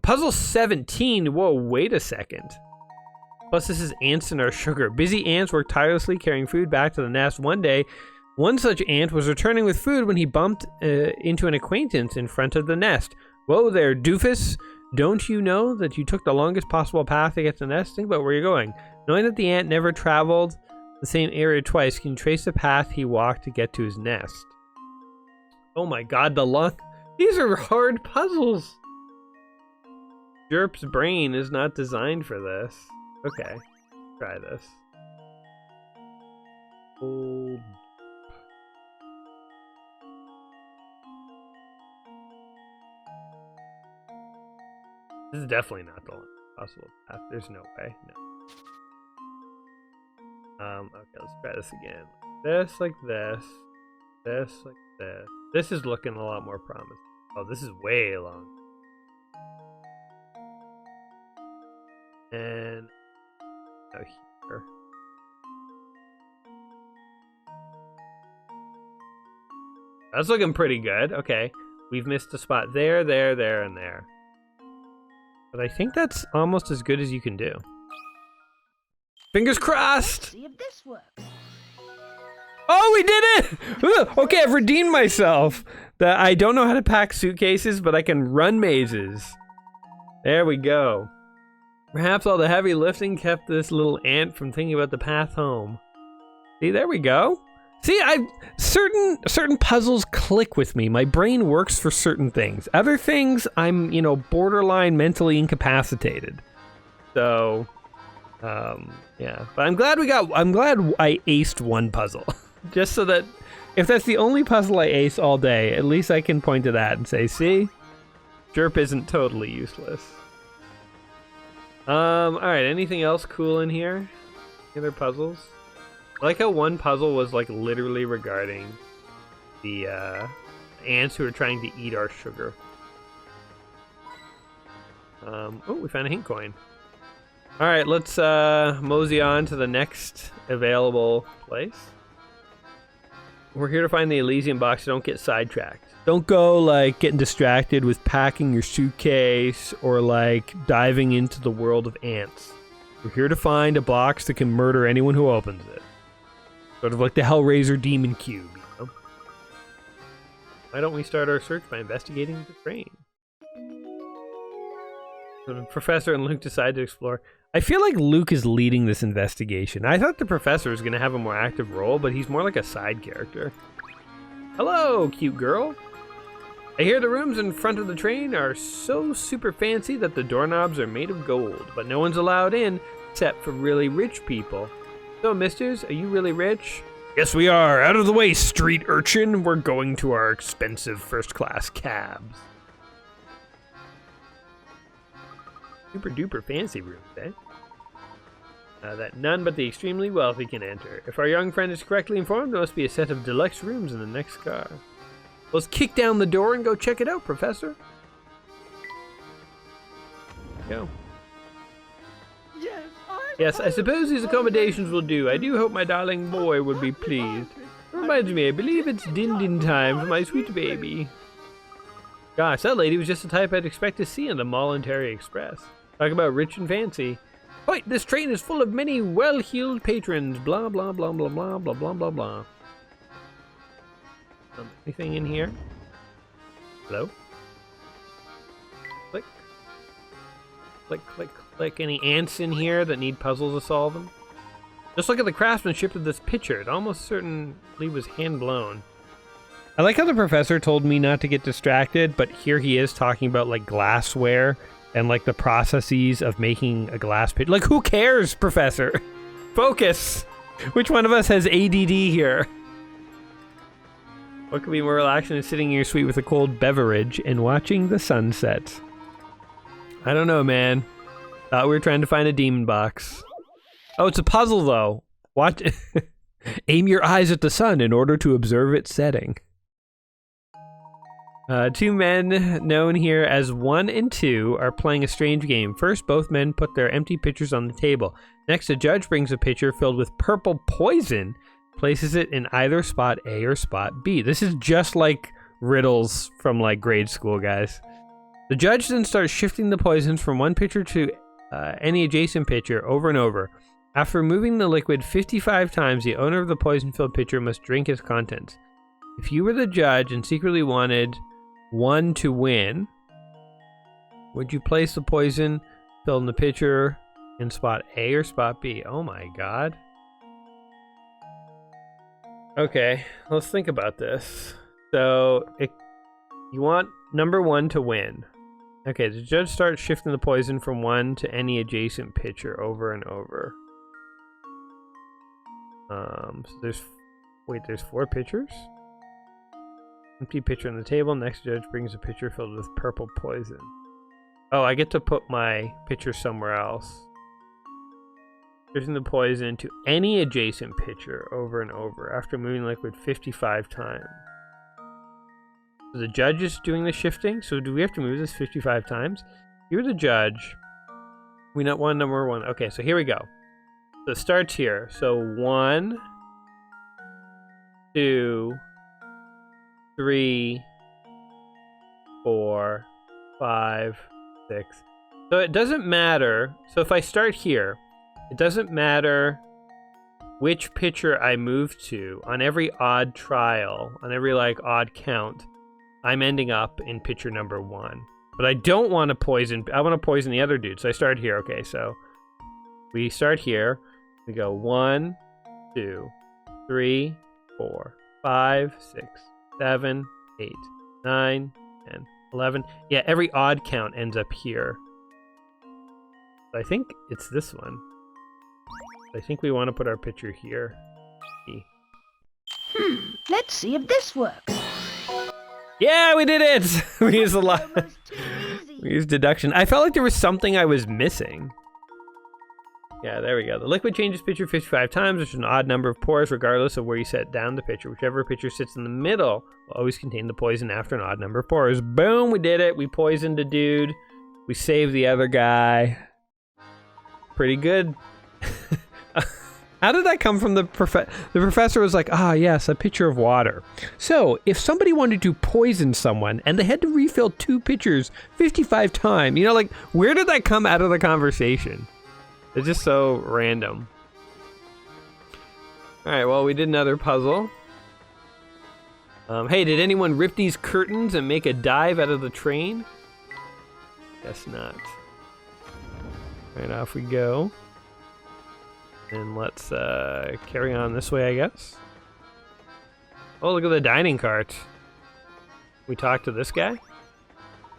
A: Puzzle 17, whoa, wait a second. Plus, this is ants in our sugar. Busy ants work tirelessly carrying food back to the nest. One day, one such ant was returning with food when he bumped into an acquaintance in front of the nest. Whoa there, doofus. Don't you know that you took the longest possible path to get to the nest? Think about where you're going. Knowing that the ant never traveled the same area twice, can you trace the path he walked to get to his nest? Oh my god, the luck. These are hard puzzles. Jerp's brain is not designed for this. Okay, try this. Oh. This is definitely not the possible path. There's no way. No. Okay, let's try this again. This, like this. This, like this. This is looking a lot more promising. Oh, this is way long. And now here. That's looking pretty good. Okay. We've missed a spot there, there, there, and there. But I think that's almost as good as you can do. Fingers crossed!
D: See if this works.
A: Oh, we did it! Okay, I've redeemed myself. I don't know how to pack suitcases, but I can run mazes. There we go. Perhaps all the heavy lifting kept this little ant from thinking about the path home. See, there we go. See, certain puzzles click with me. My brain works for certain things. Other things, I'm, you know, borderline mentally incapacitated. So, yeah. But I'm glad I aced one puzzle. Just so that if that's the only puzzle I ace all day, at least I can point to that and say, see? Jerp isn't totally useless. Alright, anything else cool in here? Any other puzzles? I like how one puzzle was like literally regarding the ants who are trying to eat our sugar. Oh, we found a hint coin. Alright, let's mosey on to the next available place. We're here to find the Elysium box, so don't get sidetracked. Don't go like getting distracted with packing your suitcase or like diving into the world of ants. We're here to find a box that can murder anyone who opens it. Sort of like the Hellraiser Demon Cube, you know? Why don't we start our search by investigating the train? So the professor and Luke decide to explore. I feel like Luke is leading this investigation. I thought the professor was going to have a more active role, but he's more like a side character. Hello, cute girl. I hear the rooms in front of the train are so super fancy that the doorknobs are made of gold, but no one's allowed in except for really rich people. So, misters, are you really rich? Yes, we are. Out of the way, street urchin. We're going to our expensive first-class cabs. Super duper fancy rooms, eh? That none but the extremely wealthy can enter. If our young friend is correctly informed, there must be a set of deluxe rooms in the next car. Let's kick down the door and go check it out, Professor. Go. Yes, I suppose these accommodations will do. I do hope my darling boy would be pleased. Reminds me, I believe it's din-din time for my sweet baby. Gosh, that lady was just the type I'd expect to see in the Voluntary Express. Talk about rich and fancy. Wait, this train is full of many well-heeled patrons. Blah, blah, blah, blah, blah, blah, blah, blah, blah. Anything in here? Hello? Click. Click, click, click. Any ants in here that need puzzles to solve them? Just look at the craftsmanship of this picture. It almost certainly was hand-blown. I like how the professor told me not to get distracted, but here he is talking about like glassware and like the processes of making a glass pitcher. Like, who cares, Professor? Focus. Which one of us has ADD here? What could be more relaxing than sitting in your suite with a cold beverage and watching the sunset? I don't know, man. Thought we were trying to find a demon box. Oh, it's a puzzle, though. Watch. Aim your eyes at the sun in order to observe its setting. Two men, known here as 1 and 2, are playing a strange game. First, both men put their empty pitchers on the table. Next, a judge brings a pitcher filled with purple poison, places it in either spot A or spot B. This is just like riddles from like grade school, guys. The judge then starts shifting the poisons from one pitcher to any adjacent pitcher over and over. After moving the liquid 55 times, the owner of the poison-filled pitcher must drink its contents. If you were the judge and secretly wanted one to win, would you place the poison filled in the pitcher in spot A or spot B? Oh my god. Okay, let's think about this. So, you want number 1 to win. Okay, the judge starts shifting the poison from one to any adjacent pitcher over and over. So there's 4 pitchers? Empty pitcher on the table. Next judge brings a pitcher filled with purple poison. Oh, I get to put my pitcher somewhere else. Shifting the poison to any adjacent pitcher over and over after moving liquid 55 times. So the judge is doing the shifting. So do we have to move this 55 times? You're the judge. We not want number 1. Okay, so here we go. So it starts here. So 1, 2, 3, 4, 5, 6. So it doesn't matter. So if I start here, it doesn't matter which pitcher I move to. On every odd trial, on every like odd count, I'm ending up in pitcher number 1. But I don't want to poison. I want to poison the other dude. So I start here. Okay, so we start here. We go 1, 2, 3, 4, 5, 6, 7, 8, 9, 10, 11. Yeah, every odd count ends up here. So I think it's this one. I think we want to put our pitcher here.
D: Let's see if this works.
A: Yeah, we did it! We used a lot. We used deduction. I felt like there was something I was missing. Yeah, there we go. The liquid changes pitcher 55 times, which is an odd number of pours, regardless of where you set down the pitcher. Whichever pitcher sits in the middle will always contain the poison after an odd number of pours. Boom, we did it. We poisoned a dude. We saved the other guy. Pretty good. How did that come from the professor? The professor was like, yes, a pitcher of water. So, if somebody wanted to poison someone and they had to refill 2 pitchers 55 times, like, where did that come out of the conversation? It's just so random. Alright, well, we did another puzzle. Hey, did anyone rip these curtains and make a dive out of the train? Guess not. Alright, off we go. And let's carry on this way, I guess. Oh, look at the dining cart. We talk to this guy.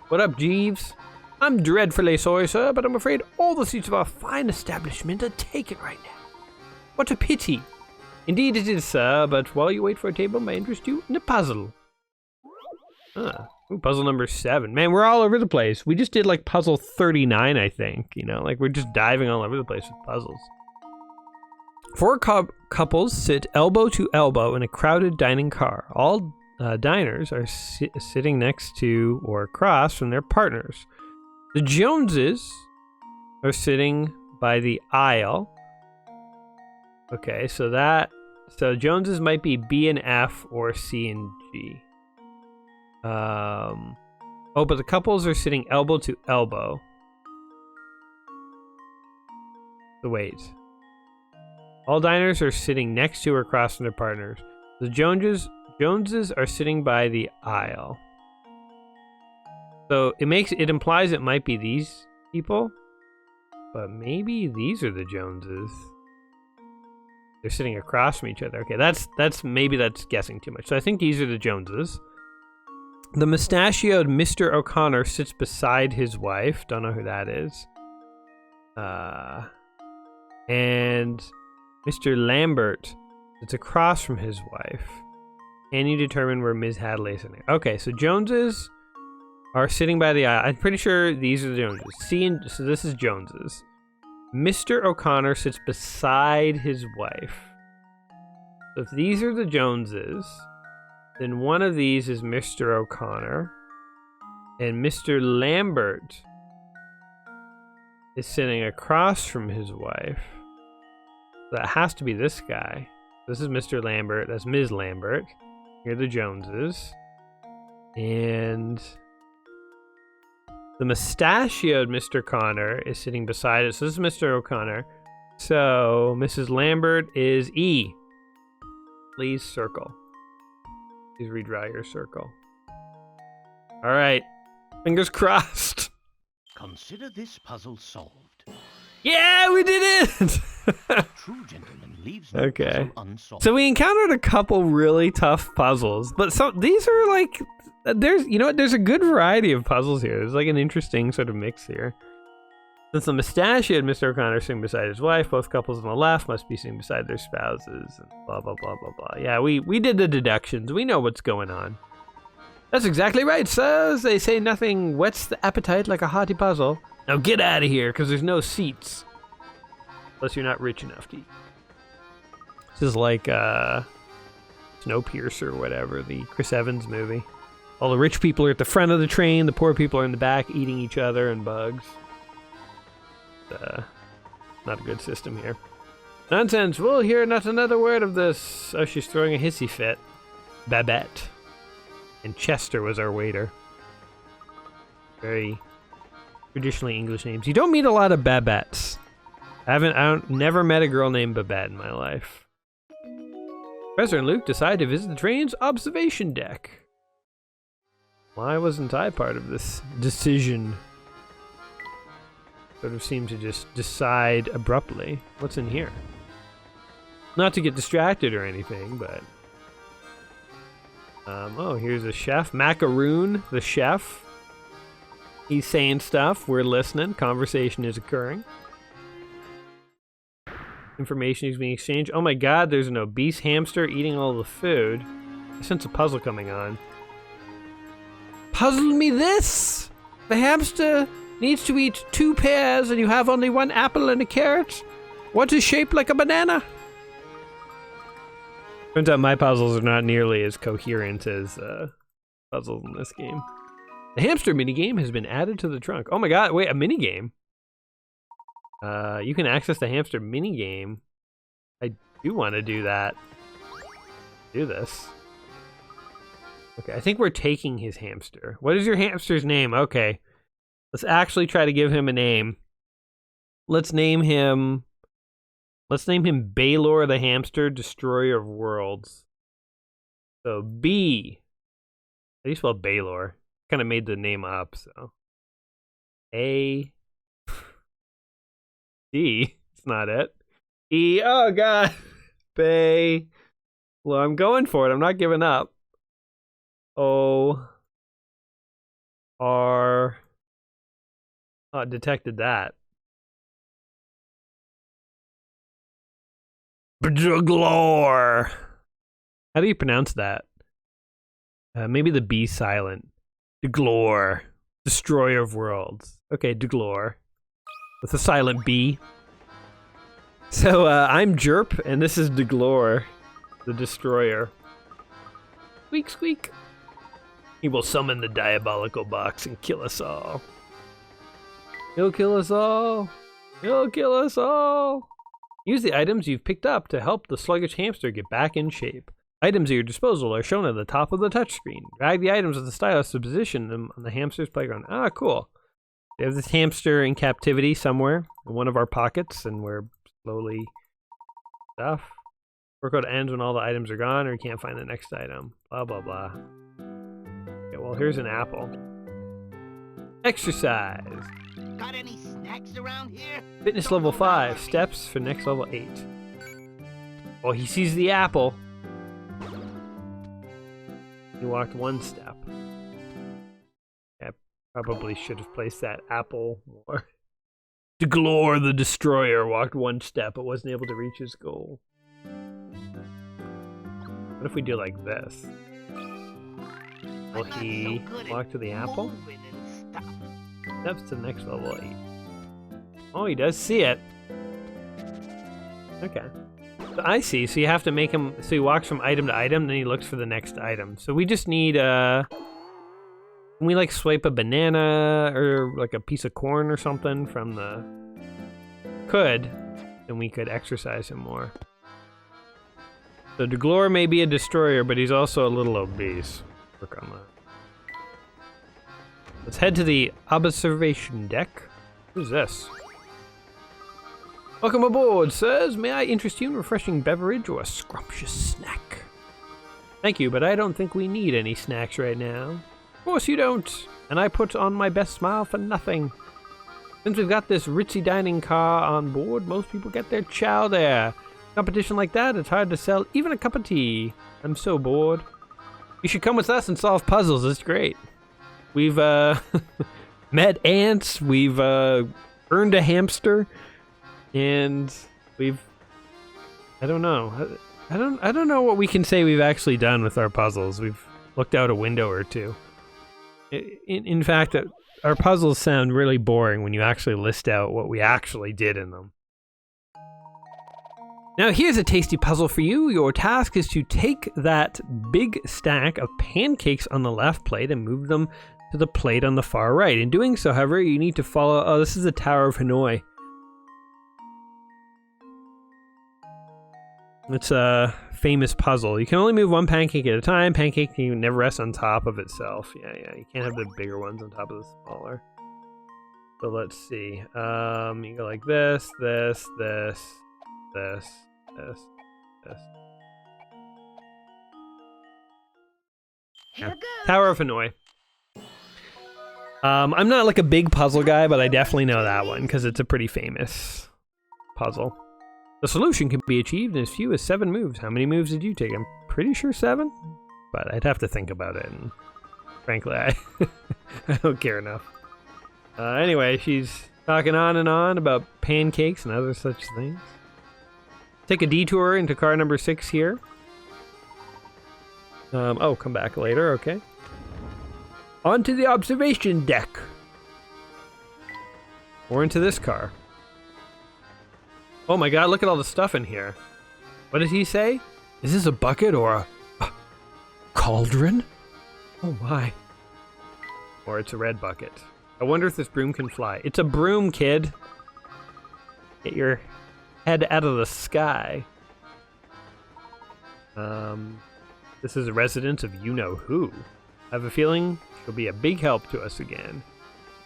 A: What up, Jeeves? I'm dreadfully sorry, sir, but I'm afraid all the seats of our fine establishment are taken right now. What a pity. Indeed it is, sir, but while you wait for a table, may interest you in a puzzle. Puzzle number 7. Man, we're all over the place. We just did like puzzle 39, I think. Like we're just diving all over the place with puzzles. 4 couples sit elbow to elbow in a crowded dining car. All diners are sitting next to or across from their partners. The Joneses are sitting by the aisle. Okay, so Joneses might be B and F or C and G. But the couples are sitting elbow to elbow. So wait. All diners are sitting next to or across from their partners. The Joneses are sitting by the aisle. So it implies it might be these people, but maybe these are the Joneses. They're sitting across from each other. Okay, that's guessing too much. So I think these are the Joneses. The mustachioed Mr. O'Connor sits beside his wife. Don't know who that is. And Mr. Lambert sits across from his wife. Can you determine where Ms. Hadley is sitting? Okay, so Joneses are sitting by the aisle. I'm pretty sure these are the Joneses. So this is Joneses. Mr. O'Connor sits beside his wife. So if these are the Joneses, then one of these is Mr. O'Connor. And Mr. Lambert is sitting across from his wife. That has to be this guy. This is Mr. Lambert. That's Ms. Lambert. Here are the Joneses. And the mustachioed Mr. Connor is sitting beside us. So this is Mr. O'Connor. So Mrs. Lambert is E. Please circle. Please redraw your circle. All right. Fingers crossed.
B: Consider this puzzle solved.
A: Yeah, we did it!
B: A true gentleman leaves no
A: Okay.
B: puzzle unsolved.
A: So we encountered a couple really tough puzzles, but these are like, there's a good variety of puzzles here. There's like an interesting sort of mix here. Since the mustachioed Mr. O'Connor sitting beside his wife, both couples on the left must be sitting beside their spouses, and blah, blah, blah, blah, blah. Yeah, we did the deductions. We know what's going on. That's exactly right, sirs. They say nothing whets the appetite like a hearty puzzle. Now get out of here, because there's no seats. Unless you're not rich enough to eat. This is like Snowpiercer or whatever, the Chris Evans movie. All the rich people are at the front of the train, the poor people are in the back eating each other and bugs. Not a good system here. Nonsense, we'll hear not another word of this. Oh, she's throwing a hissy fit. Babette. And Chester was our waiter. Very traditionally English names. You don't meet a lot of Babettes. Never met a girl named Babette in my life. Professor and Luke decide to visit the train's observation deck. Why wasn't I part of this decision? Sort of seemed to just decide abruptly. What's in here? Not to get distracted or anything, but... oh, here's a chef. Macaroon, the chef. He's saying stuff. We're listening. Conversation is occurring. Information is being exchanged. Oh my god, there's an obese hamster eating all the food. I sense a puzzle coming on. Puzzle me this! The hamster needs to eat 2 pears and you have only 1 apple and a carrot. What is shaped like a banana? Turns out my puzzles are not nearly as coherent as puzzles in this game. The hamster minigame has been added to the trunk. Oh my god, wait, a minigame? You can access the hamster minigame. I do want to do that. Do this. Okay, I think we're taking his hamster. What is your hamster's name? Okay. Let's actually try to give him a name. Let's name him Baylor the Hamster, Destroyer of Worlds. So B. How do you spell Baylor? Kind of made the name up, so. A. D. It's not it. E. Oh, God. Bay. Well, I'm going for it. I'm not giving up. O. R. Oh, it detected that. Bjuglor. How do you pronounce that? Maybe the B silent. Deglor. Destroyer of Worlds. Okay, Deglor. With a silent B. So, I'm Jerp, and this is Deglor, the Destroyer. Squeak, squeak. He will summon the Diabolical box and kill us all. He'll kill us all. He'll kill us all. Use the items you've picked up to help the sluggish hamster get back in shape. Items at your disposal are shown at the top of the touchscreen. Drag the items with the stylus to position them on the hamster's playground. Ah, cool. We have this hamster in captivity somewhere in one of our pockets, and we're slowly stuff. Workout ends when all the items are gone, or you can't find the next item. Blah, blah, blah. Okay, well, here's an apple. Exercise.
E: Got any snacks around here?
A: Fitness level 5. Steps for next level 8. Oh, he sees the apple. He walked 1 step. Probably should have placed that apple more. Deglor the Destroyer walked one step but wasn't able to reach his goal. What if we do like this? Will he walk to the apple? Steps to the next level 8. Oh, he does see it. Okay. So I see. So you have to make him... So he walks from item to item, then he looks for the next item. So we just need... Can we, like, swipe a banana or, like, a piece of corn or something from the... Could. Then we could exercise him more. So Deglor may be a destroyer, but he's also a little obese. Work on that. Let's head to the observation deck. Who's this? Welcome aboard, sirs. May I interest you in a refreshing beverage or a scrumptious snack? Thank you, but I don't think we need any snacks right now. Of course you don't. And I put on my best smile for nothing. Since we've got this ritzy dining car on board, most people get their chow there. Competition like that, it's hard to sell even a cup of tea. I'm so bored. You should come with us and solve puzzles. It's great. We've met ants. We've earned a hamster, and we've I don't know what we can say we've actually done with our puzzles. We've looked out a window or two. In fact, our puzzles sound really boring when you actually list out what we actually did in them. Now here's a tasty puzzle for you. Your task is to take that big stack of pancakes on the left plate and move them to the plate on the far right. In doing so, however, you need to follow... Oh, this is the Tower of Hanoi. It's a famous puzzle. You can only move one pancake at a time. Pancake can never rest on top of itself. Yeah, you can't have the bigger ones on top of the smaller. So let's see. You go like this, this, this, this, this, this. Yeah. Tower of Hanoi. I'm not like a big puzzle guy, but I definitely know that one because it's a pretty famous puzzle. The solution can be achieved in as few as 7 moves. How many moves did you take? I'm pretty sure 7, but I'd have to think about it. And frankly, I don't care enough. Anyway, she's talking on and on about pancakes and other such things. Take a detour into car number 6 here. Oh, come back later, okay. Onto the observation deck. Or into this car. Oh my god, look at all the stuff in here. What did he say? Is this a bucket or a cauldron? Oh my. Or it's a red bucket. I wonder if this broom can fly. It's a broom, kid. Get your head out of the sky. This is a residence of you-know-who. I have a feeling she'll be a big help to us again.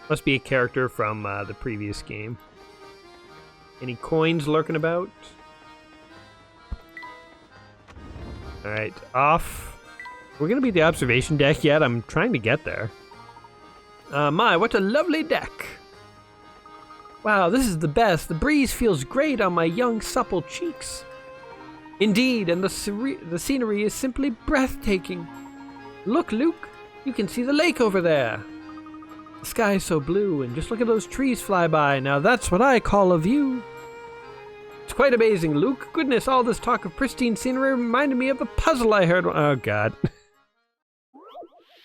A: Must be a character from the previous game. Any coins lurking about? Alright, off. We're gonna be at the observation deck yet. I'm trying to get there. My, what a lovely deck. Wow, this is the best. The breeze feels great on my young, supple cheeks. Indeed, and the scenery is simply breathtaking. Look, Luke, you can see the lake over there. The sky is so blue, and just look at those trees fly by. Now that's what I call a view. It's quite amazing, Luke. Goodness, all this talk of pristine scenery reminded me of a puzzle I heard. Oh, God.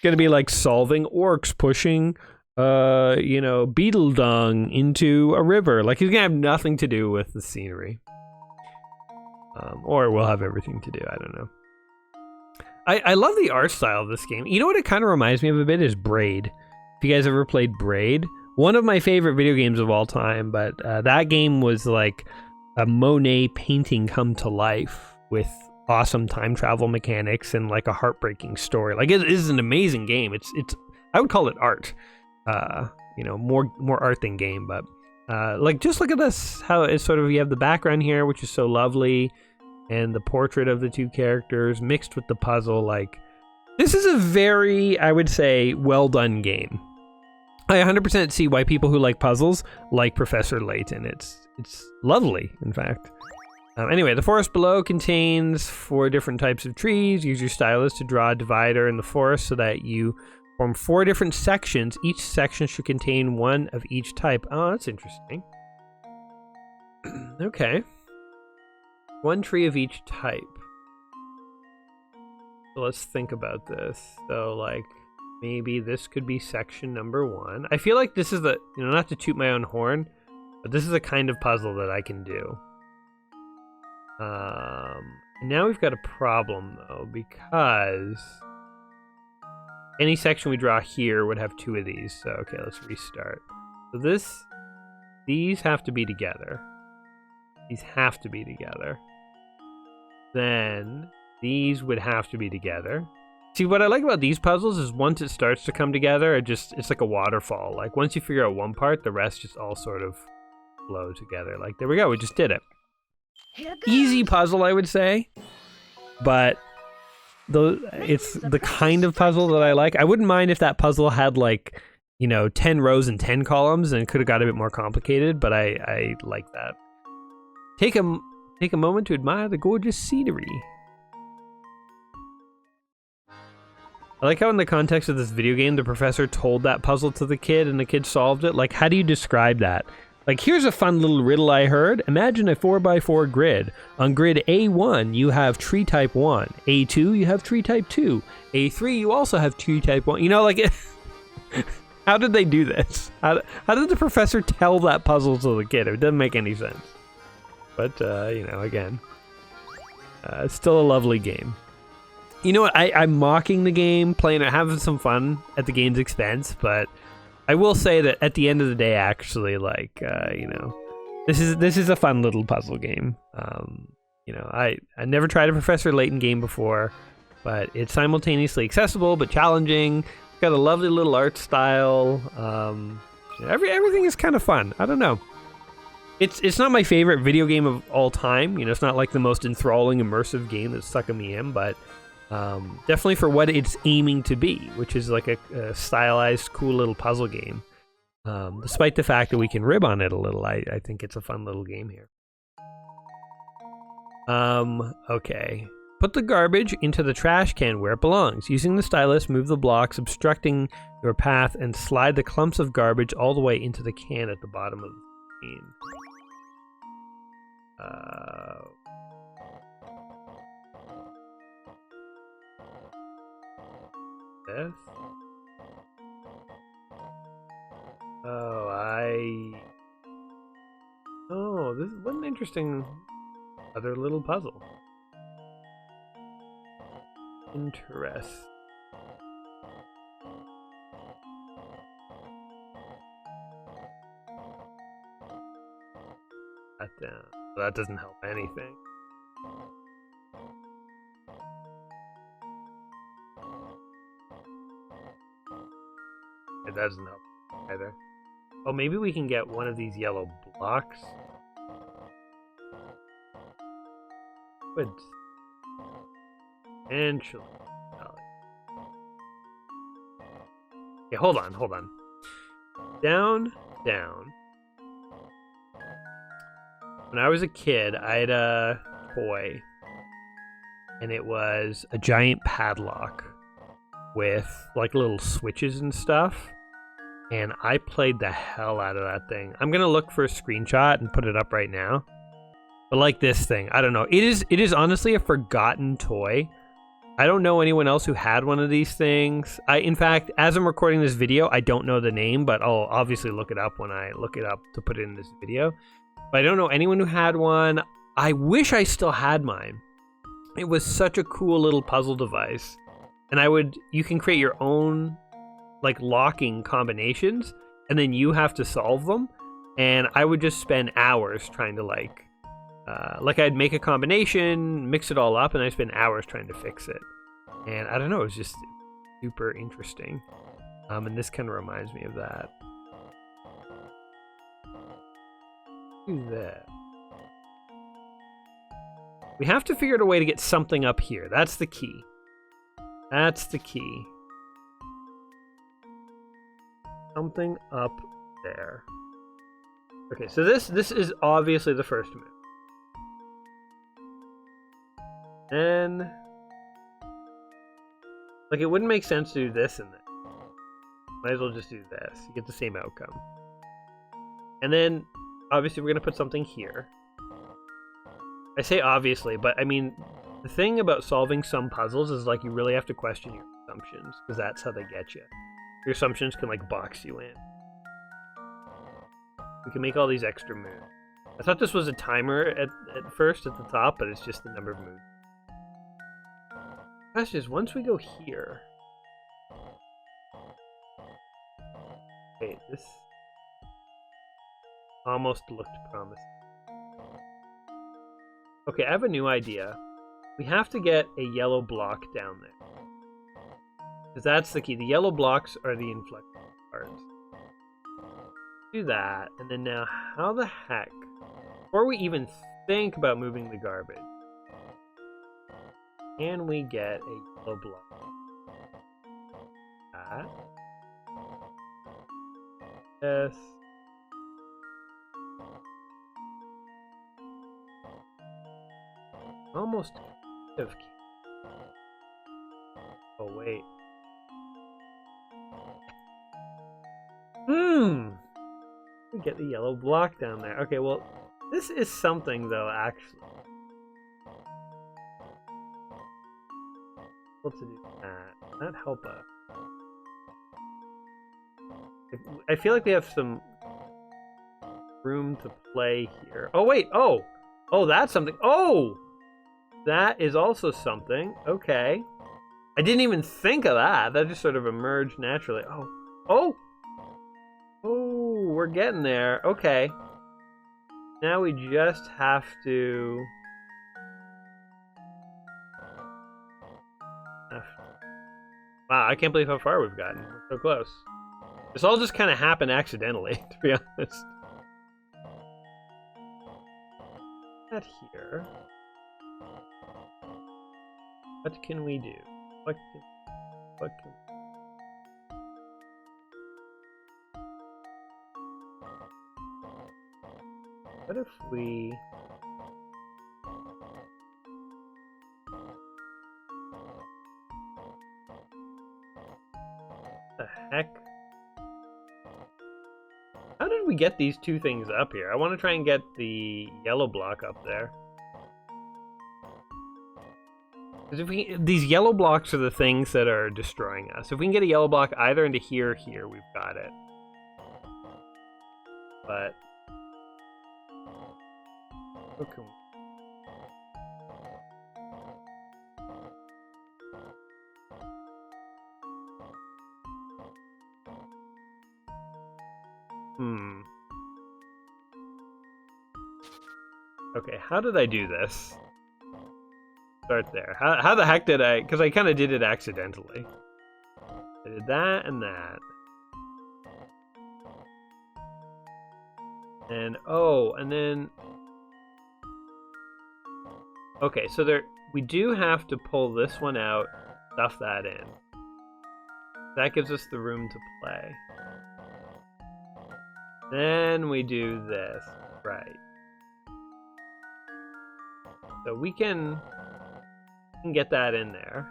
A: Gonna be like solving orcs pushing, beetle dung into a river. Like, he's gonna have nothing to do with the scenery. Or it will have everything to do. I don't know. I love the art style of this game. You know what it kind of reminds me of a bit is Braid. If you guys ever played Braid, one of my favorite video games of all time, but that game was like a Monet painting come to life with awesome time travel mechanics and like a heartbreaking story. Like, it is an amazing game. It's I would call it art. More art than game, but like, just look at this, how it's sort of, you have the background here, which is so lovely, and the portrait of the two characters mixed with the puzzle. Like, this is a very, I would say, well done game. I 100% see why people who like puzzles like Professor Layton. It's lovely, in fact. Anyway, the forest below contains 4 different types of trees. Use your stylus to draw a divider in the forest so that you Form 4 different sections. Each section should contain one of each type. Oh, that's interesting. Okay. One tree of each type. So let's think about this. So, like, maybe this could be section number 1. I feel like this is the, not to toot my own horn, but this is a kind of puzzle that I can do. Now we've got a problem, though, because any section we draw here would have 2 of these. So, okay, let's restart. So these have to be together. These have to be together. Then these would have to be together. See, what I like about these puzzles is once it starts to come together, it's like a waterfall. Like, once you figure out one part, the rest just all sort of flow together. Like, there we go, we just did it. Easy puzzle, I would say. But it's the kind of puzzle that I like. I wouldn't mind if that puzzle had, like, 10 rows and 10 columns and could have got a bit more complicated, but I like that. Take a moment to admire the gorgeous scenery. I like how in the context of this video game, the professor told that puzzle to the kid and the kid solved it. Like, how do you describe that? Like, here's a fun little riddle I heard. Imagine a 4x4 grid. On grid A1, you have tree type 1. A2, you have tree type 2. A3, you also have tree type 1. Like, how did they do this? How did the professor tell that puzzle to the kid? It doesn't make any sense. But, again, it's still a lovely game. You know what? I'm mocking the game, playing it, having some fun at the game's expense, but I will say that at the end of the day, actually, like, this is a fun little puzzle game. I never tried a Professor Layton game before, but it's simultaneously accessible but challenging. It's got a lovely little art style. Everything is kind of fun. I don't know. It's not my favorite video game of all time. It's not like the most enthralling, immersive game that's sucking me in, but definitely for what it's aiming to be, which is like a stylized, cool little puzzle game. Despite the fact that we can rib on it a little, I think it's a fun little game here. Okay. Put the garbage into the trash can where it belongs. Using the stylus, move the blocks obstructing your path and slide the clumps of garbage all the way into the can at the bottom of the screen. This? This is an interesting other little puzzle. Interest. That down. That doesn't help anything. It doesn't help either. Oh, maybe we can get one of these yellow blocks. Good. Potentially. Okay, hold on. Down. When I was a kid, I had a toy, and it was a giant padlock with like little switches and stuff, and I played the hell out of that thing. I'm gonna look for a screenshot and put it up right now. But like this thing, I don't know. It is honestly a forgotten toy. I don't know anyone else who had one of these things. In fact, as I'm recording this video, I don't know the name, but I'll obviously look it up when I look it up to put it in this video. But I don't know anyone who had one. I wish I still had mine. It was such a cool little puzzle device. And you can create your own like locking combinations, and then you have to solve them. And I would just spend hours trying to like I'd make a combination, mix it all up, and I'd spend hours trying to fix it. And I don't know, it was just super interesting. And this kind of reminds me of that. Do that. We have to figure out a way to get something up here. That's the key. Something up there. Okay, so this is obviously the first move. Then, like, it wouldn't make sense to do this and that. Might as well just do this. You get the same outcome. And then, obviously, we're going to put something here. I say obviously, but I mean, the thing about solving some puzzles is like you really have to question your assumptions, because that's how they get you. Your assumptions can like box you in. We can make all these extra moves. I thought this was a timer at first at the top, but it's just the number of moves. Question is, once we go here... Wait, this almost looked promising. Okay, I have a new idea. We have to get a yellow block down there. Because that's the key. The yellow blocks are the inflection parts. Do that, and then now, how the heck, before we even think about moving the garbage, can we get a yellow block? That. Yes. Almost have. Oh wait. We get the yellow block down there. Okay, well, this is something though, actually. Able to do that. That help us. I feel like we have some room to play here. Oh wait, oh, that's something. Oh, that is also something. Okay, I didn't even think of that. That just sort of emerged naturally. Oh, we're getting there. Okay, now we just have to. Wow, I can't believe how far we've gotten. We're so close. This all just kind of happened accidentally, to be honest. That here. What can we do? What can What if we... What the heck? How did we get these two things up here? I want to try and get the yellow block up there. Because if these yellow blocks are the things that are destroying us. If we can get a yellow block either into here or here, we've got it. But... okay. Okay, how did I do this? Start there. How the heck did I... because I kind of did it accidentally. I did that and that. And, oh, and then... okay, so there... we do have to pull this one out, stuff that in. That gives us the room to play. Then we do this. Right. So we can get that in there.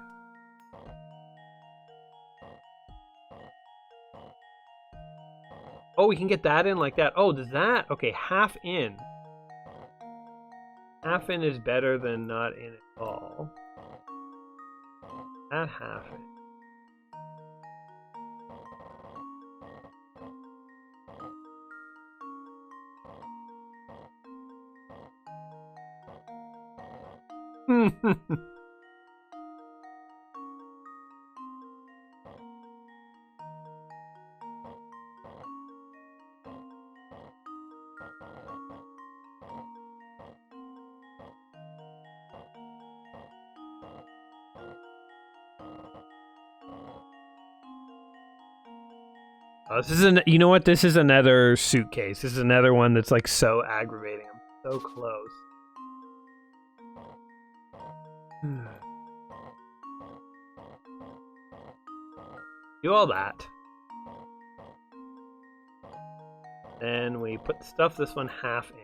A: Oh, we can get that in like that. Oh, does that? Okay, half in. Half in is better than not in at all. That half in. This is you know what? This is another suitcase. This is another one that's like so aggravating. I'm so close. Do all that. Then we put stuff this one half in.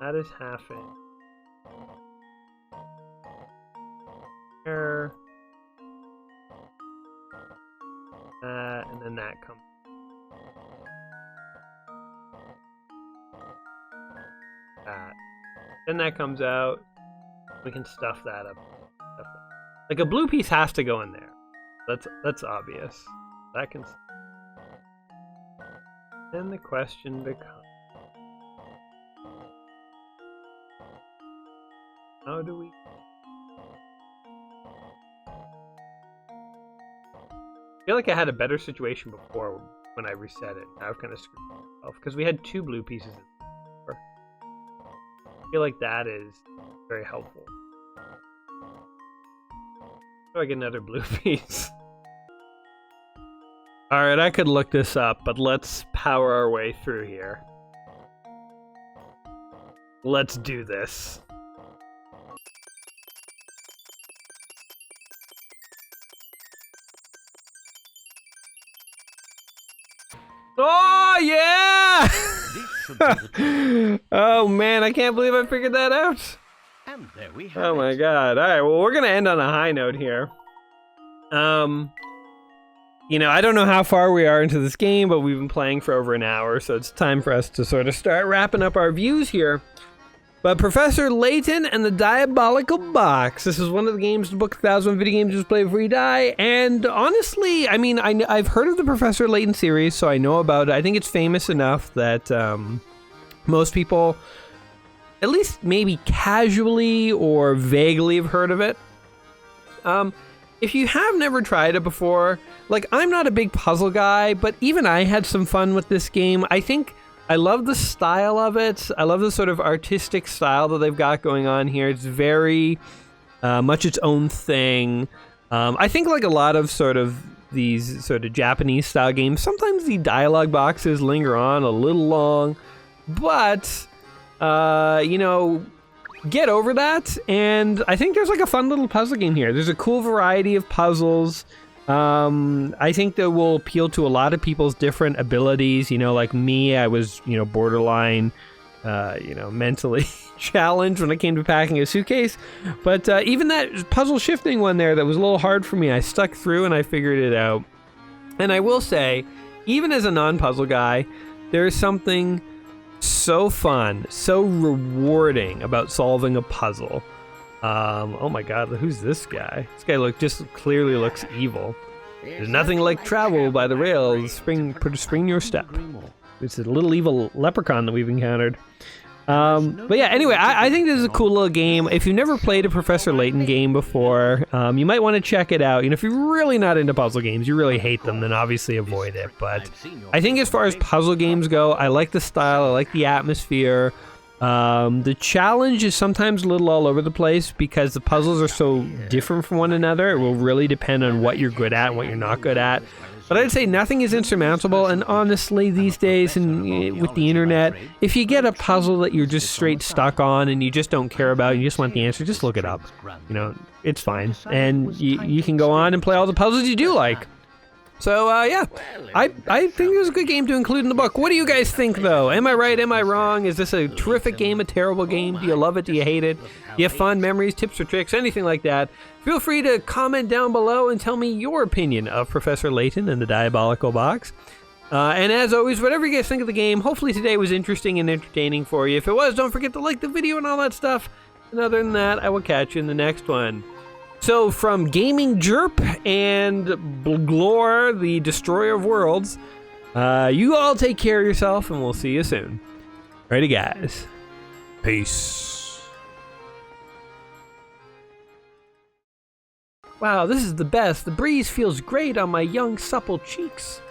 A: That is half in. There. when that comes. Then that comes out. We can stuff that up. Like a blue piece has to go in there. That's obvious. That can. Then the question becomes, how do we? I feel like I had a better situation before when I reset it. Now I've kind of screwed myself because we had 2 blue pieces in before. I feel like that is very helpful. How do I get another blue piece? Alright, I could look this up, but let's power our way through here. Let's do this. Oh, yeah! Oh, man, I can't believe I figured that out.
B: And there we have
A: Oh, my
B: it.
A: God. All right, well, we're going to end on a high note here. You know, I don't know how far we are into this game, but we've been playing for over an hour, so it's time for us to sort of start wrapping up our views here. But Professor Layton and the Diabolical Box. This is one of the games in the book 1,000 Video Games Just Play Before You Die. And honestly, I mean, I've heard of the Professor Layton series, so I know about it. I think it's famous enough that most people, at least maybe casually or vaguely, have heard of it. If you have never tried it before, like, I'm not a big puzzle guy, but even I had some fun with this game. I think I love the style of it. I love the sort of artistic style that they've got going on here. It's very much its own thing. I think like a lot of sort of these sort of Japanese style games, sometimes the dialogue boxes linger on a little long, but you know, get over that, and I think there's like a fun little puzzle game here. There's a cool variety of puzzles. I think that will appeal to a lot of people's different abilities. You know, like me, I was, you know, borderline, you know, mentally challenged when it came to packing a suitcase. But even that puzzle shifting one there that was a little hard for me, I stuck through and I figured it out. And I will say, even as a non-puzzle guy, there is something so fun, so rewarding about solving a puzzle. Oh my God, who's this guy? This guy just clearly looks evil. There's nothing like travel by the rails. Spring your step. It's a little evil leprechaun that we've encountered. But yeah, anyway, I think this is a cool little game. If you've never played a Professor Layton game before, you might want to check it out. You know, if you're really not into puzzle games, you really hate them, then obviously avoid it. But I think as far as puzzle games go, I like the style, I like the atmosphere. The challenge is sometimes a little all over the place because the puzzles are so different from one another. It will really depend on what you're good at and what you're not good at. But I'd say nothing is insurmountable, and honestly, these days, and with the internet, if you get a puzzle that you're just straight stuck on and you just don't care about, you just want the answer, just look it up. You know, it's fine. And you can go on and play all the puzzles you do like. So, yeah, I think it was a good game to include in the book. What do you guys think, though? Am I right? Am I wrong? Is this a terrific game, a terrible game? Do you love it? Do you hate it? Do you have fun memories, tips or tricks, anything like that? Feel free to comment down below and tell me your opinion of Professor Layton and the Diabolical Box. And as always, whatever you guys think of the game, hopefully today was interesting and entertaining for you. If it was, don't forget to like the video and all that stuff. And other than that, I will catch you in the next one. So from Gaming Jerp and Glor, the Destroyer of Worlds, you all take care of yourself, and we'll see you soon. Alrighty, guys. Peace. Wow, this is the best. The breeze feels great on my young, supple cheeks.